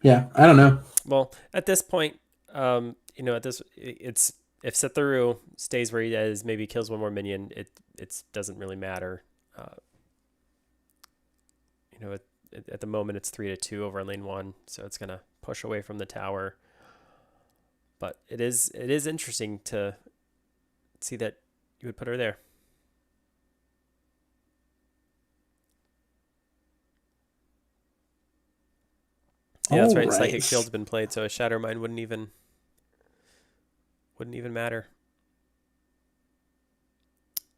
Speaker 2: Yeah, I don't know.
Speaker 1: Well, at this point, it's if Sethuru stays where he is, maybe kills one more minion, it doesn't really matter. At the moment it's 3-2 over lane 1, so it's gonna push away from the tower. But it is interesting to see that you would put her there. Yeah, that's right. Psychic Shield's been played, so a Shatter Mind wouldn't even matter.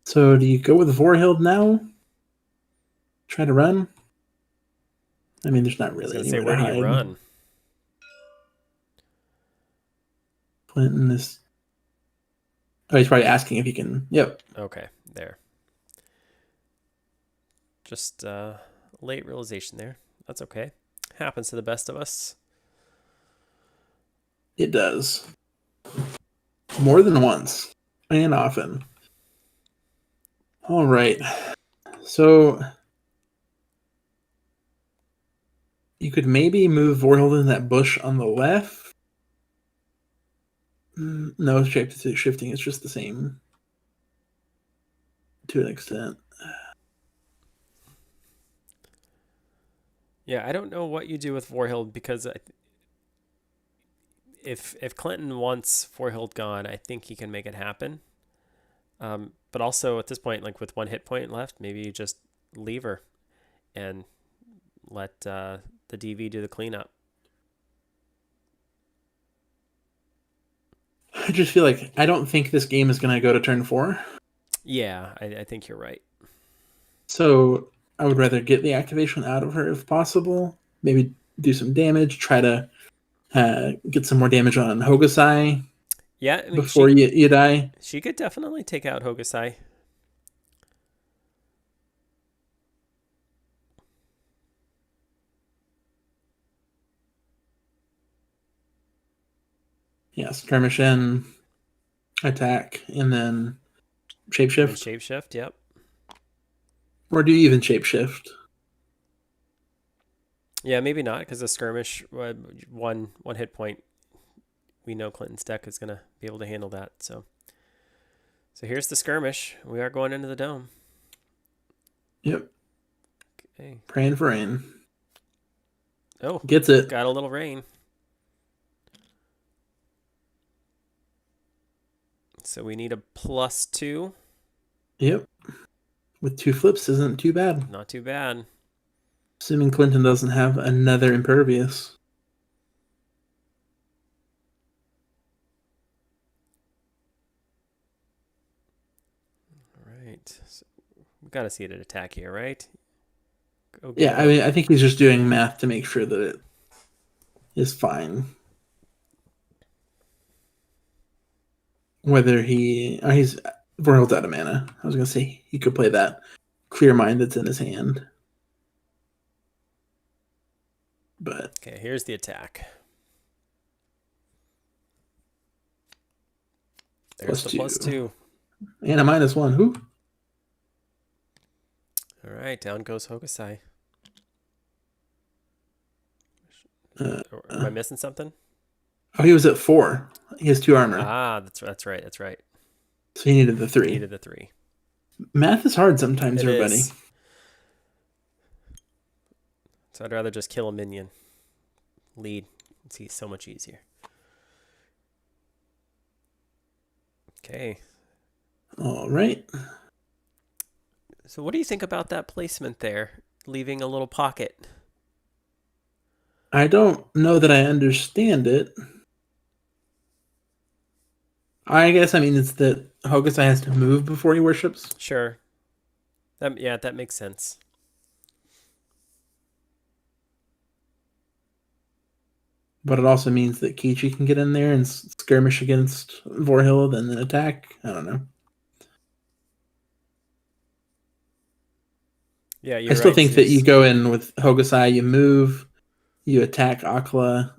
Speaker 2: So do you go with Vorhild now? Try to run? I mean, there's not really anywhere
Speaker 1: where
Speaker 2: to hide.
Speaker 1: Do you run?
Speaker 2: Clinton is... Oh, he's probably asking if he can... Yep.
Speaker 1: Okay, there. Just late realization there. That's okay. Happens to the best of us.
Speaker 2: It does. More than once. And often. All right. So you could maybe move Vorhild in that bush on the left. No, shifting is just the same to an extent.
Speaker 1: Yeah, I don't know what you do with Vorhild because if Clinton wants Vorhild gone, I think he can make it happen. But also at this point, like with one hit point left, maybe you just leave her and let the DV do the cleanup.
Speaker 2: I just feel like I don't think this game is going to go to turn 4.
Speaker 1: Yeah, I think you're right.
Speaker 2: So I would rather get the activation out of her if possible. Maybe do some damage, try to get some more damage on Hokusai
Speaker 1: Yeah, I mean
Speaker 2: before you die.
Speaker 1: she could definitely take out Hokusai.
Speaker 2: Yeah, skirmish in, attack, and then
Speaker 1: And then
Speaker 2: shapeshift.
Speaker 1: shapeshift, yep.
Speaker 2: Or do you even shapeshift?
Speaker 1: Yeah, maybe not because the skirmish one hit point. We know Clinton's deck is gonna be able to handle that. So here's the skirmish. We are going into the dome.
Speaker 2: Yep.
Speaker 1: Okay.
Speaker 2: Praying for rain.
Speaker 1: Oh,
Speaker 2: Gets it.
Speaker 1: got a little rain. So we need a +2.
Speaker 2: Yep. With 2 flips isn't too bad.
Speaker 1: Not too bad.
Speaker 2: Assuming Clinton doesn't have another impervious.
Speaker 1: All right. So we got to see it at attack here, right?
Speaker 2: Yeah, I mean, I think he's just doing math to make sure that it is fine. Whether he's Vorhild's out of mana. I was gonna say he could play that clear mind that's in his hand. But
Speaker 1: Okay, here's the attack. There's the +2.
Speaker 2: And a -1. Who?
Speaker 1: All right, down goes Hokusai. Am I missing something?
Speaker 2: Oh, he was at 4. He has 2 armor.
Speaker 1: Ah, that's right. That's right.
Speaker 2: So he needed the 3.
Speaker 1: Needed the 3.
Speaker 2: Math is hard sometimes,
Speaker 1: It
Speaker 2: everybody.
Speaker 1: is. So I'd rather just kill a minion. Lead. It's so much easier. Okay.
Speaker 2: All right.
Speaker 1: So what do you think about that placement there? Leaving a little pocket.
Speaker 2: I don't know that I understand it. I guess I mean it's that Hokusai has to move before he worships.
Speaker 1: Sure. That makes sense.
Speaker 2: But it also means that Kichi can get in there and skirmish against Vorhild and then attack. I don't know.
Speaker 1: Yeah, you're
Speaker 2: I still
Speaker 1: right,
Speaker 2: think that
Speaker 1: Zeus.
Speaker 2: you go in with Hokusai, you move, you attack Akla,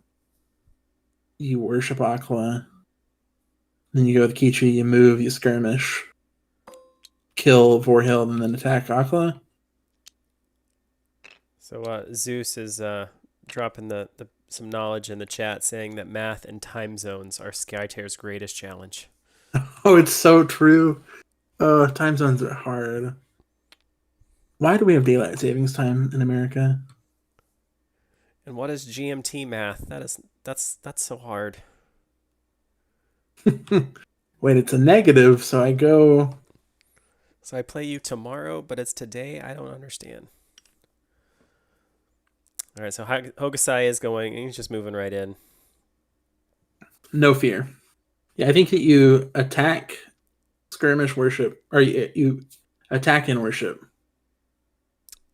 Speaker 2: you worship Akla, then you go with Kichi, you move, you skirmish, kill Vorhild, and then attack Akla.
Speaker 1: So Zeus is dropping the some knowledge in the chat saying that math and time zones are Skytear's greatest challenge.
Speaker 2: Oh, it's so true. Oh, time zones are hard. Why do we have daylight savings time in America?
Speaker 1: And what is GMT math? That's so hard.
Speaker 2: Wait, it's a negative, so I go.
Speaker 1: So I play you tomorrow, but it's today. I don't understand. All right, so Hokusai is going, and he's just moving right in.
Speaker 2: No fear. Yeah, I think that you attack, skirmish, worship, or you attack and worship.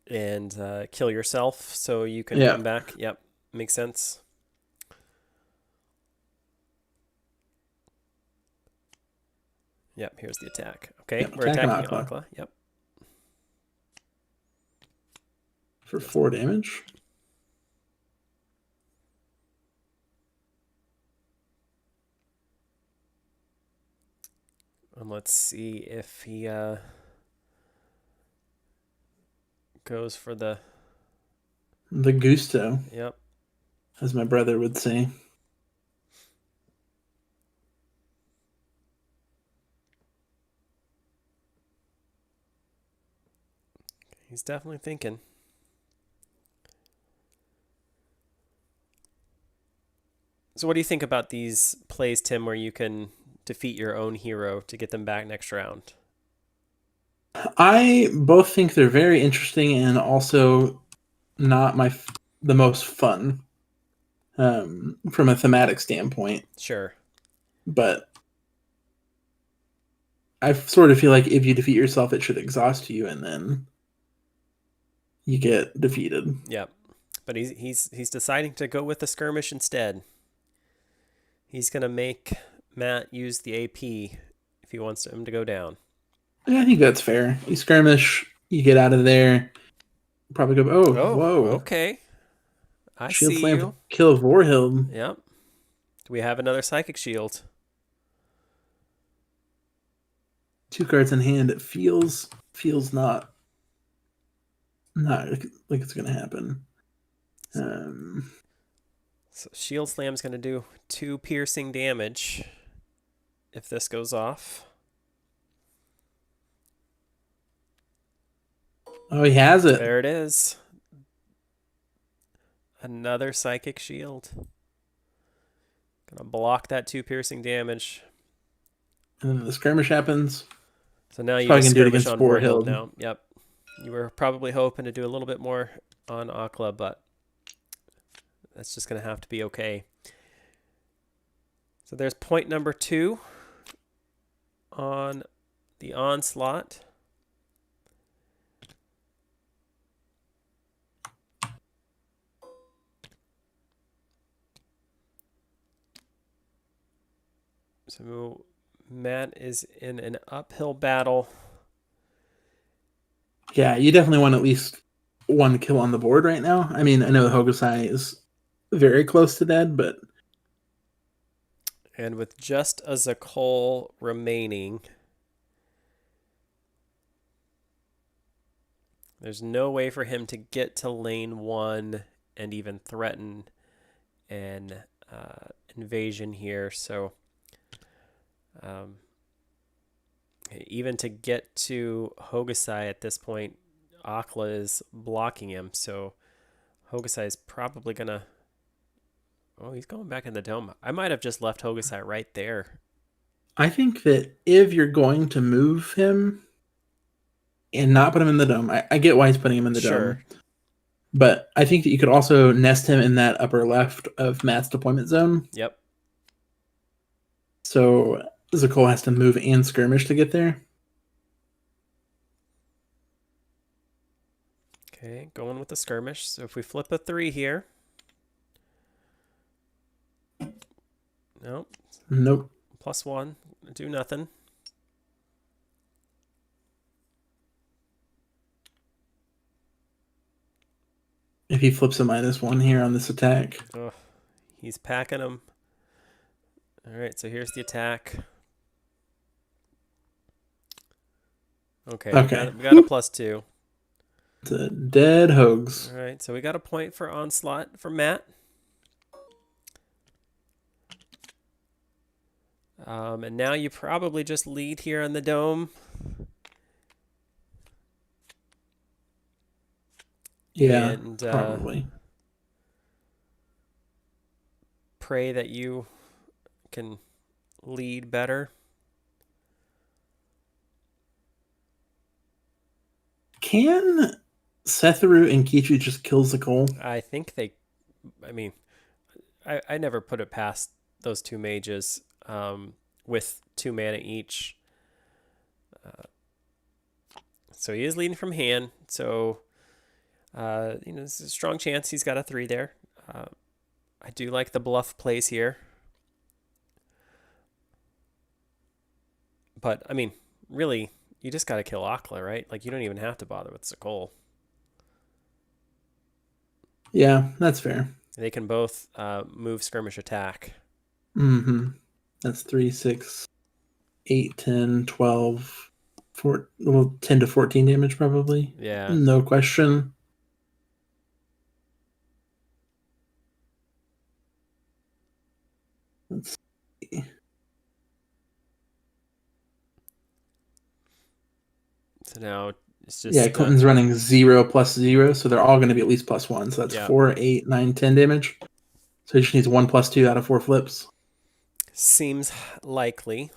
Speaker 1: And kill yourself so you can come back. Yep, makes sense. Yep, here's the attack. Okay,
Speaker 2: Yep,
Speaker 1: we're attacking Akla. Yep.
Speaker 2: For 4 damage.
Speaker 1: And let's see if he goes for the...
Speaker 2: The gusto,
Speaker 1: Yep.
Speaker 2: as my brother would say.
Speaker 1: He's definitely thinking. So what do you think about these plays, Tim, where you can defeat your own hero to get them back next round?
Speaker 2: I both think they're very interesting and also not the most fun from a thematic standpoint.
Speaker 1: Sure.
Speaker 2: But I sort of feel like if you defeat yourself, it should exhaust you, and then you get defeated.
Speaker 1: Yep. But he's deciding to go with the skirmish instead. He's gonna make Matt use the AP if he wants him to go down.
Speaker 2: Yeah, I think that's fair. You skirmish, you get out of there. Probably go. Oh, whoa!
Speaker 1: Okay. I
Speaker 2: Shield
Speaker 1: see
Speaker 2: slam
Speaker 1: you.
Speaker 2: kill Vorhild.
Speaker 1: Yep. Do we have another psychic shield?
Speaker 2: 2 cards in hand. It feels not like it's gonna happen.
Speaker 1: So shield slam's gonna do 2 piercing damage if this goes off.
Speaker 2: Oh, he has it.
Speaker 1: There it is. Another psychic shield. Gonna block that 2 piercing damage.
Speaker 2: And then the skirmish happens.
Speaker 1: So now you
Speaker 2: Probably
Speaker 1: just
Speaker 2: can do it
Speaker 1: skirmish
Speaker 2: against
Speaker 1: on Vorhild
Speaker 2: Vorhild.
Speaker 1: now. Yep. You were probably hoping to do a little bit more on Akla, but that's just gonna have to be okay. So there's point number 2 on the onslaught. So Matt is in an uphill battle.
Speaker 2: Yeah, you definitely want at least 1 kill on the board right now. I mean, I know Hogosai is very close to dead, but
Speaker 1: And with just a Zakol remaining, there's no way for him to get to lane 1 and even threaten an invasion here. So even to get to Hogosai at this point, Akla is blocking him. So Hogosai is probably going to... Oh, he's going back in the dome. I might have just left Hogosai right there.
Speaker 2: I think that if you're going to move him and not put him in the dome, I get why he's putting him in the dome. But I think that you could also nest him in that upper left of Matt's deployment zone.
Speaker 1: Yep.
Speaker 2: So Zakol has to move and skirmish to get there.
Speaker 1: Okay, going with the skirmish. So if we flip a 3 here. Nope.
Speaker 2: Nope.
Speaker 1: +1. Do nothing.
Speaker 2: If he flips a -1 here on this attack.
Speaker 1: Oh, he's packing them. All right, so here's the attack. Okay. We got a +2.
Speaker 2: It's a dead hoax.
Speaker 1: All right, so we got a point for onslaught for Matt. And now you probably just lead here on the dome.
Speaker 2: Yeah,
Speaker 1: and
Speaker 2: probably.
Speaker 1: Pray that you can lead better.
Speaker 2: Can Setharu and Kichu just kill Zakol?
Speaker 1: I think they... I mean, I never put it past those 2 mages with 2 mana each. So he is leading from hand. So, it's a strong chance he's got a 3 there. I do like the bluff plays here. But, I mean, really, you just got to kill Akla, right? Like, you don't even have to bother with Zakol.
Speaker 2: Yeah, that's fair.
Speaker 1: They can both move skirmish attack.
Speaker 2: Mm-hmm. That's 3, 6, 8, 10, 12. Well, 10 to 14 damage probably.
Speaker 1: Yeah.
Speaker 2: No question. Let's see.
Speaker 1: So now it's
Speaker 2: Yeah,
Speaker 1: just
Speaker 2: Clinton's running 0 plus 0, so they're all going to be at least +1. So that's
Speaker 1: yeah.
Speaker 2: 4, 8, 9, 10 damage. So he just needs 1 plus 2 out of 4 flips.
Speaker 1: Seems likely.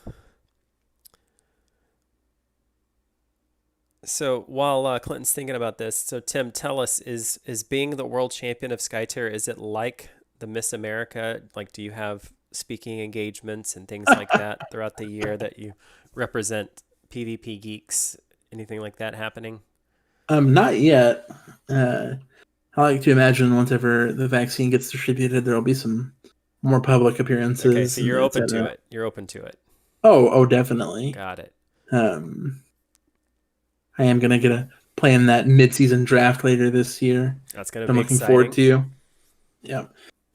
Speaker 1: So while Clinton's thinking about this, so Tim, tell us: is being the world champion of Skytear, is it like the Miss America? Like, do you have speaking engagements and things like that throughout the year that you represent PvP geeks? Anything like that happening?
Speaker 2: Not yet. I like to imagine once ever the vaccine gets distributed, there will be some more public
Speaker 1: Okay, so
Speaker 2: appearances, and
Speaker 1: you're open to
Speaker 2: etc.
Speaker 1: it. You're open to it.
Speaker 2: Oh, definitely.
Speaker 1: Got it.
Speaker 2: Um, I am gonna get a play in that mid-season draft later this year.
Speaker 1: That's going to
Speaker 2: I'm
Speaker 1: be
Speaker 2: looking forward
Speaker 1: exciting.
Speaker 2: to. Yeah,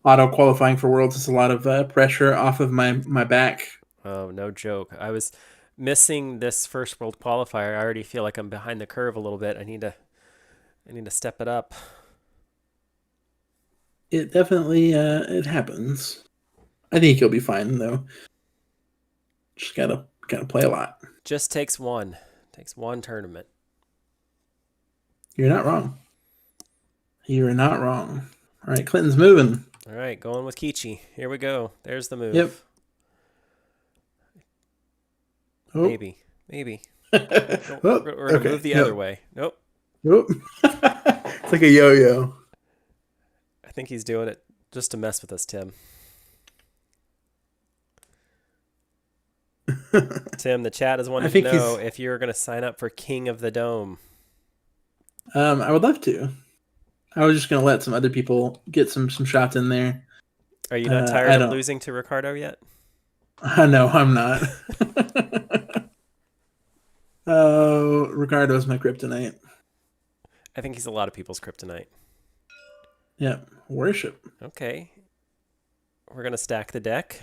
Speaker 2: auto qualifying for Worlds is a lot of pressure off of my back.
Speaker 1: Oh, no joke. I was missing this first world qualifier. I already feel like I'm behind the curve a little bit. I need to step it up.
Speaker 2: It definitely it happens. I think you'll be fine though. Just gotta play a lot.
Speaker 1: Just takes one. Takes one tournament.
Speaker 2: You're not wrong. You're not wrong. All right, Clinton's moving.
Speaker 1: All right, going with Kichi. Here we go. There's the move.
Speaker 2: Yep. Oh.
Speaker 1: Maybe.
Speaker 2: Oh,
Speaker 1: Nope, we're gonna
Speaker 2: okay.
Speaker 1: move the
Speaker 2: Nope.
Speaker 1: other way. Nope.
Speaker 2: Nope. It's like a yo-yo.
Speaker 1: I think he's doing it just to mess with us, Tim. Tim, the chat is wanting to know if you're going to sign up for King of the Dome.
Speaker 2: I would love to. I was just gonna let some other people get some shots in there.
Speaker 1: Are you not tired of losing to Ricardo yet?
Speaker 2: No, I'm not. Oh, Ricardo's my kryptonite.
Speaker 1: I think he's a lot of people's kryptonite.
Speaker 2: Yep, worship.
Speaker 1: Okay. We're going to stack the deck.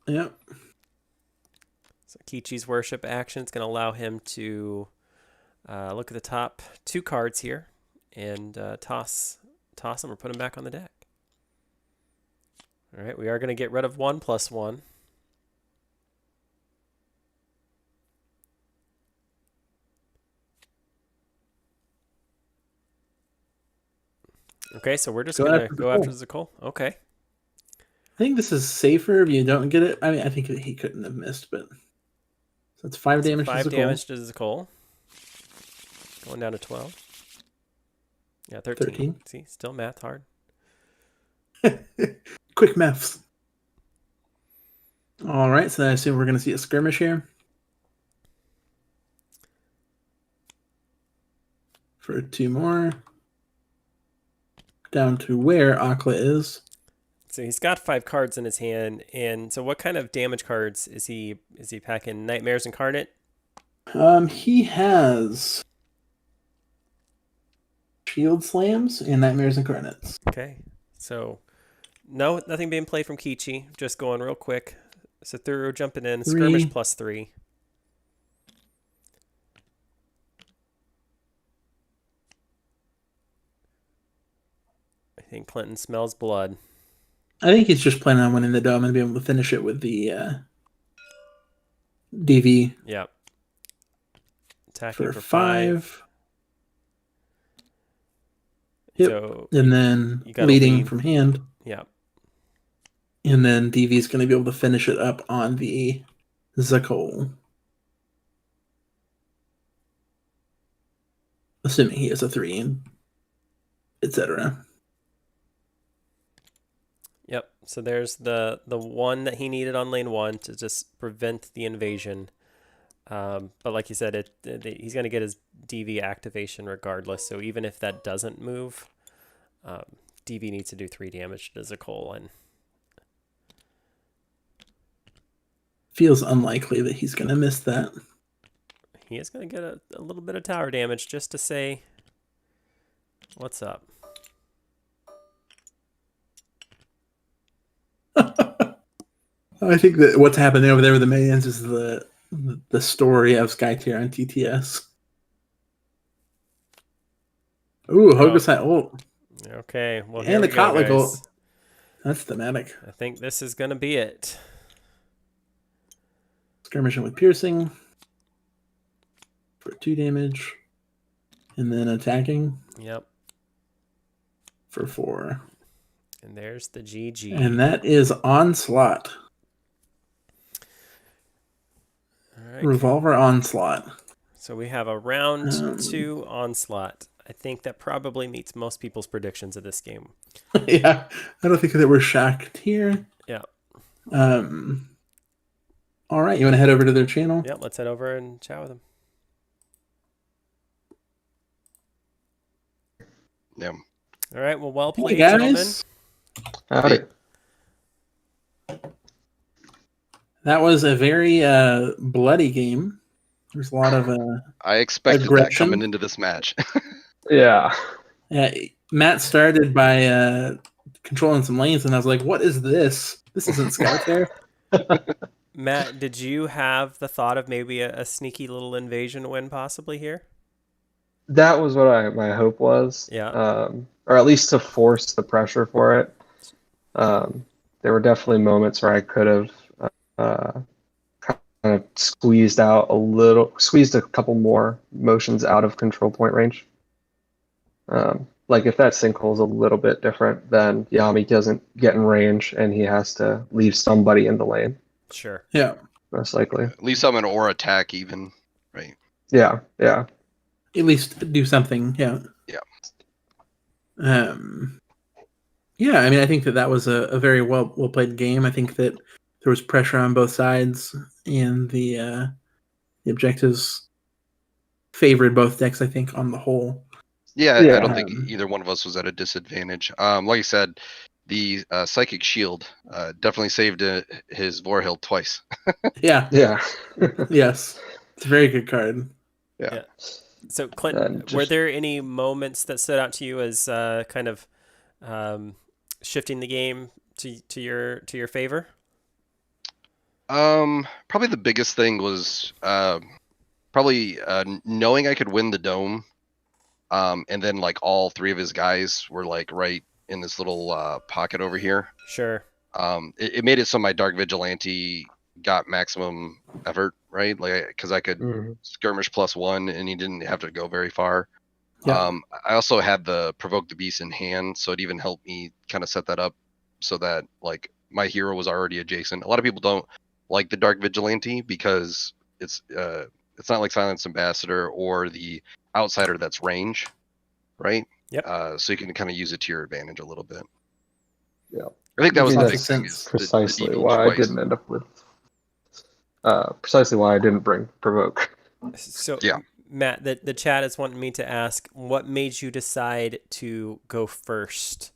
Speaker 2: Yep.
Speaker 1: So Kichi's worship action is going to allow him to look at the top 2 cards here and toss them or put them back on the deck. All right, we are going to get rid of 1+1. Okay, so we're just going to go after Zakol. Okay.
Speaker 2: I think this is safer if you don't get it. I mean, I think he couldn't have missed, but so it's 5 damage.
Speaker 1: 5 damage to Zakol. Going down to 12. Yeah, 13. See, still math hard.
Speaker 2: Quick maths. All right, so I assume we're going to see a skirmish here. For 2 more. Down to where Akla is.
Speaker 1: So he's got 5 cards in his hand, and so what kind of damage cards is he packing? Nightmares Incarnate?
Speaker 2: He has Shield Slams and Nightmares Incarnates.
Speaker 1: Okay. So nothing being played from Kichi. Just going real quick. Sathuru jumping in.
Speaker 2: 3.
Speaker 1: Skirmish +3. I think Clinton smells blood.
Speaker 2: I think he's just planning on winning the dome and being able to finish it with the DV.
Speaker 1: Yep. Attacking for
Speaker 2: 5. Yep.
Speaker 1: So
Speaker 2: and then leading from hand.
Speaker 1: Yep.
Speaker 2: And then DV is going to be able to finish it up on the Zakol. Assuming he has a 3, etc.
Speaker 1: Yep. So there's the 1 that he needed on lane 1 to just prevent the invasion. But like you said, he's going to get his DV activation regardless. So even if that doesn't move, DV needs to do 3 damage to Zakol. And
Speaker 2: feels unlikely that he's going to miss that.
Speaker 1: He is going to get a little bit of tower damage just to say, what's up?
Speaker 2: I think that what's happening over there with the minions is the the story of Skytier on TTS. Ooh, Hokusai ult.
Speaker 1: Okay, well, here
Speaker 2: And
Speaker 1: we
Speaker 2: the
Speaker 1: go,
Speaker 2: Kotlik ult.
Speaker 1: guys.
Speaker 2: That's thematic.
Speaker 1: I think this is going to be it.
Speaker 2: Skirmishing with piercing for 2 damage. And then attacking
Speaker 1: Yep.
Speaker 2: for 4.
Speaker 1: And there's the GG.
Speaker 2: And that is Onslaught.
Speaker 1: All right.
Speaker 2: Revolver Onslaught.
Speaker 1: So we have a round 2 Onslaught. I think that probably meets most people's predictions of this game.
Speaker 2: Yeah, I don't think that we're shocked here.
Speaker 1: Yeah.
Speaker 2: All right, you want to head over to their channel?
Speaker 1: Yep, let's head over and chat with them.
Speaker 3: Yeah.
Speaker 1: All right, well
Speaker 2: Hey
Speaker 1: played,
Speaker 2: guys.
Speaker 1: gentlemen.
Speaker 3: Howdy.
Speaker 2: That was a very bloody game. There's a lot of
Speaker 3: I expected that
Speaker 2: aggression.
Speaker 3: coming into this match.
Speaker 4: Yeah.
Speaker 2: Matt started by controlling some lanes, and I was like, "What is this? This isn't Skyfair."
Speaker 1: Matt, did you have the thought of maybe a sneaky little invasion win possibly here?
Speaker 4: That was what my hope was.
Speaker 1: Yeah.
Speaker 4: Or at least to force the pressure for it. There were definitely moments where I could have kind of squeezed a couple more motions out of control point range. Like if that sinkhole is a little bit different, then Yami doesn't get in range and he has to leave somebody in the lane,
Speaker 1: Sure.
Speaker 2: Yeah,
Speaker 4: most likely.
Speaker 3: At least I'm an aura attack even, right?
Speaker 4: Yeah.
Speaker 2: at least do something. Yeah.
Speaker 3: Yeah.
Speaker 2: Yeah, I mean, I think that was a very well played game. I think that there was pressure on both sides, and the objectives favored both decks, I think, on the whole.
Speaker 3: Yeah,
Speaker 4: Yeah.
Speaker 3: I don't think either one of us was at a disadvantage. Like I said, the psychic shield definitely saved his Vorhill twice.
Speaker 2: Yeah.
Speaker 4: Yeah.
Speaker 2: Yes. It's a very good card.
Speaker 3: Yeah.
Speaker 1: So, Clint, were there any moments that stood out to you as kind of shifting the game to your favor?
Speaker 3: Probably the biggest thing was probably knowing I could win the dome, and then like all 3 of his guys were like right in this little pocket over here.
Speaker 1: Sure.
Speaker 3: It made it so my Dark Vigilante got maximum effort, right? Like, because I could skirmish +1 and he didn't have to go very far.
Speaker 2: Yeah.
Speaker 3: I also had the Provoke the Beast in hand, so it even helped me kind of set that up so that like my hero was already adjacent. A lot of people don't like the Dark Vigilante because it's not like Silence Ambassador or the Outsider that's range, right?
Speaker 1: Yep.
Speaker 3: So you can kind of use it to your advantage a little bit.
Speaker 4: Yeah.
Speaker 3: I think that was the big
Speaker 2: That's
Speaker 3: thing. Is
Speaker 4: precisely
Speaker 3: the
Speaker 4: why
Speaker 3: twice.
Speaker 4: I didn't end up with. Precisely why I didn't bring Provoke.
Speaker 1: So,
Speaker 3: Yeah.
Speaker 1: Matt, the chat is wanting me to ask, what made you decide to go first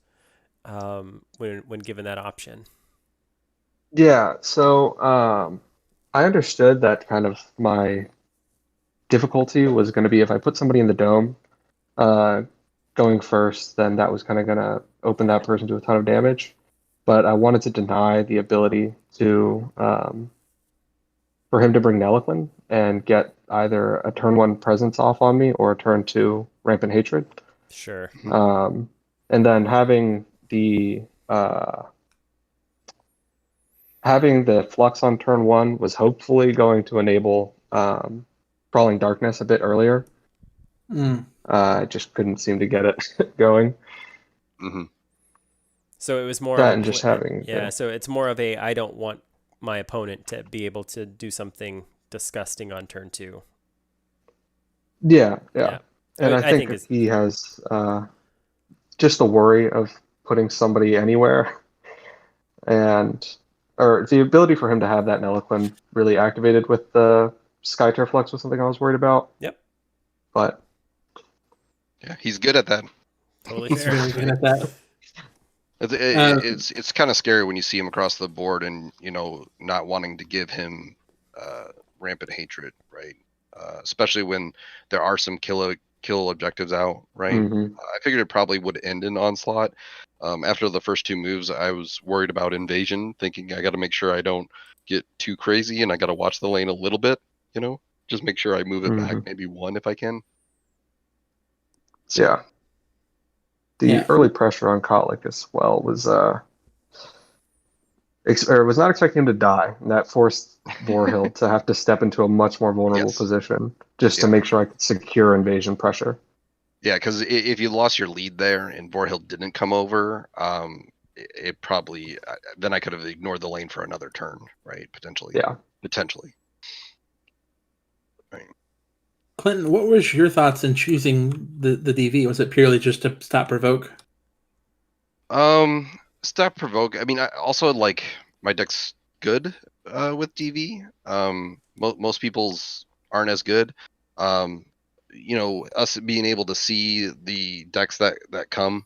Speaker 1: when given that option?
Speaker 4: Yeah, so I understood that kind of my difficulty was going to be if I put somebody in the dome, going first, then that was kind of going to open that person to a ton of damage. But I wanted to deny the ability to for him to bring Neliquin and get either a turn 1 presence off on me or a turn 2 Rampant Hatred.
Speaker 1: Sure.
Speaker 4: And then having the flux on turn 1 was hopefully going to enable Crawling Darkness a bit earlier. I just couldn't seem to get it going.
Speaker 3: Mm-hmm.
Speaker 1: So it was more
Speaker 4: That
Speaker 1: of
Speaker 4: and just having
Speaker 1: so it's more of a I don't want my opponent to be able to do something disgusting on turn 2.
Speaker 4: Yeah.
Speaker 1: I
Speaker 4: And I think if he has just the worry of putting somebody anywhere, or the ability for him to have that Neliquin really activated with the Skytear Flux was something I was worried about.
Speaker 1: Yep.
Speaker 4: But
Speaker 3: Yeah, he's good at that.
Speaker 1: Totally
Speaker 2: He's
Speaker 1: fair.
Speaker 2: really good at that.
Speaker 3: It's kind of scary when you see him across the board and not wanting to give him Rampant Hatred, right? Especially when there are some kill objectives out, right? I figured it probably would end in Onslaught. After the first 2 moves, I was worried about Invasion, thinking I got to make sure I don't get too crazy and I got to watch the lane a little bit. just make sure I move it back
Speaker 4: Mhm.
Speaker 3: maybe one if I can. So,
Speaker 4: Yeah. The
Speaker 2: Yeah.
Speaker 4: early pressure on Kotlik as well was was not expecting him to die, and that forced Vorhild to have to step into a much more vulnerable
Speaker 3: yes.
Speaker 4: position just to
Speaker 3: Yep.
Speaker 4: make sure I could secure invasion pressure.
Speaker 3: Yeah, because if you lost your lead there and Vorhild didn't come over, it probably then I could have ignored the lane for another turn, right? Potentially.
Speaker 4: Yeah.
Speaker 3: Right.
Speaker 2: Clinton, what was your thoughts in choosing the DV? Was it purely just to stop provoke?
Speaker 3: Stop provoke. I mean, I also like my deck's good with DV. Most people's aren't as good. Us being able to see the decks that come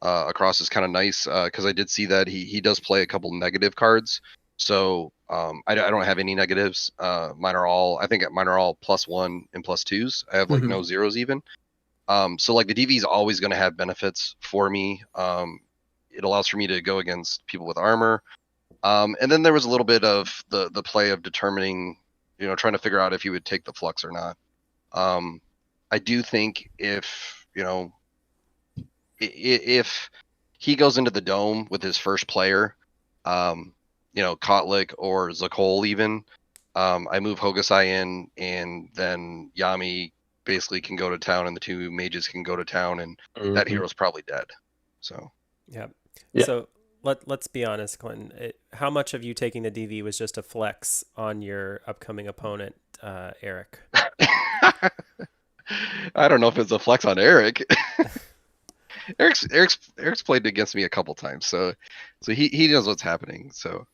Speaker 3: across is kind of nice because I did see that he does play a couple negative cards. So I don't have any negatives. Mine are all +1 and +2s. I have like no zeros even. So like the DV is always going to have benefits for me. It allows for me to go against people with armor. And then there was a little bit of the play of determining, trying to figure out if he would take the flux or not. I do think if he goes into the dome with his first player, Kotlik or Zakol even, I move Hokusai in, and then Yami basically can go to town, and the two mages can go to town, and that hero's probably dead. So
Speaker 1: Yeah.
Speaker 4: Yeah.
Speaker 1: So let's be honest, Clinton. How much of you taking the DV was just a flex on your upcoming opponent, Eric?
Speaker 3: I don't know if it's a flex on Eric. Eric's played against me a couple times, so he knows what's happening. So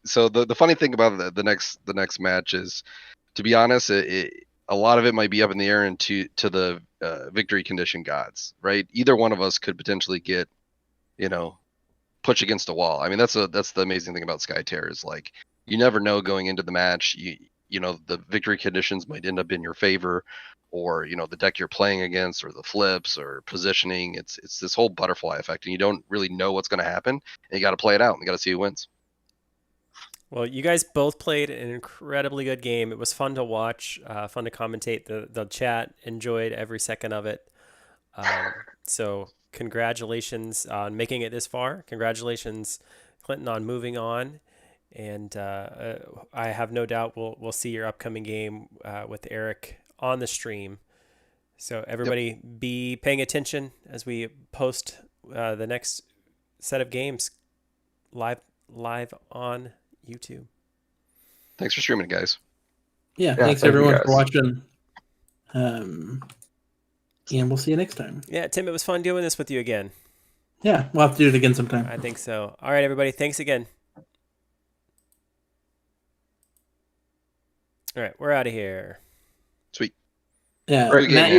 Speaker 3: so the funny thing about the next match is, to be honest, a lot of it might be up in the air and to the victory condition gods, right? Either one of us could potentially get, push against a wall. I mean, that's the amazing thing about Sky Terror is like you never know going into the match. The victory conditions might end up in your favor, or the deck you're playing against, or the flips, or positioning. It's this whole butterfly effect, and you don't really know what's going to happen, and you got to play it out, and you got to see who wins.
Speaker 1: Well, you guys both played an incredibly good game. It was fun to watch, fun to commentate. The chat enjoyed every second of it. So congratulations on making it this far. Congratulations, Clinton, on moving on. And I have no doubt we'll see your upcoming game with Eric on the stream. So everybody be paying attention as we post the next set of games live on YouTube.
Speaker 3: Thanks for streaming, guys.
Speaker 2: Yeah,
Speaker 4: Yeah,
Speaker 2: thanks
Speaker 4: thank you,
Speaker 2: everyone
Speaker 4: guys.
Speaker 2: for watching. And we'll see you next time.
Speaker 1: Yeah, Tim, it was fun doing this with you again.
Speaker 2: Yeah, we'll have to do it again sometime.
Speaker 1: I think so. All right, everybody. Thanks again. All right, we're out of here.
Speaker 3: Sweet.
Speaker 2: Yeah,
Speaker 3: Great game,
Speaker 2: Matt,
Speaker 3: man.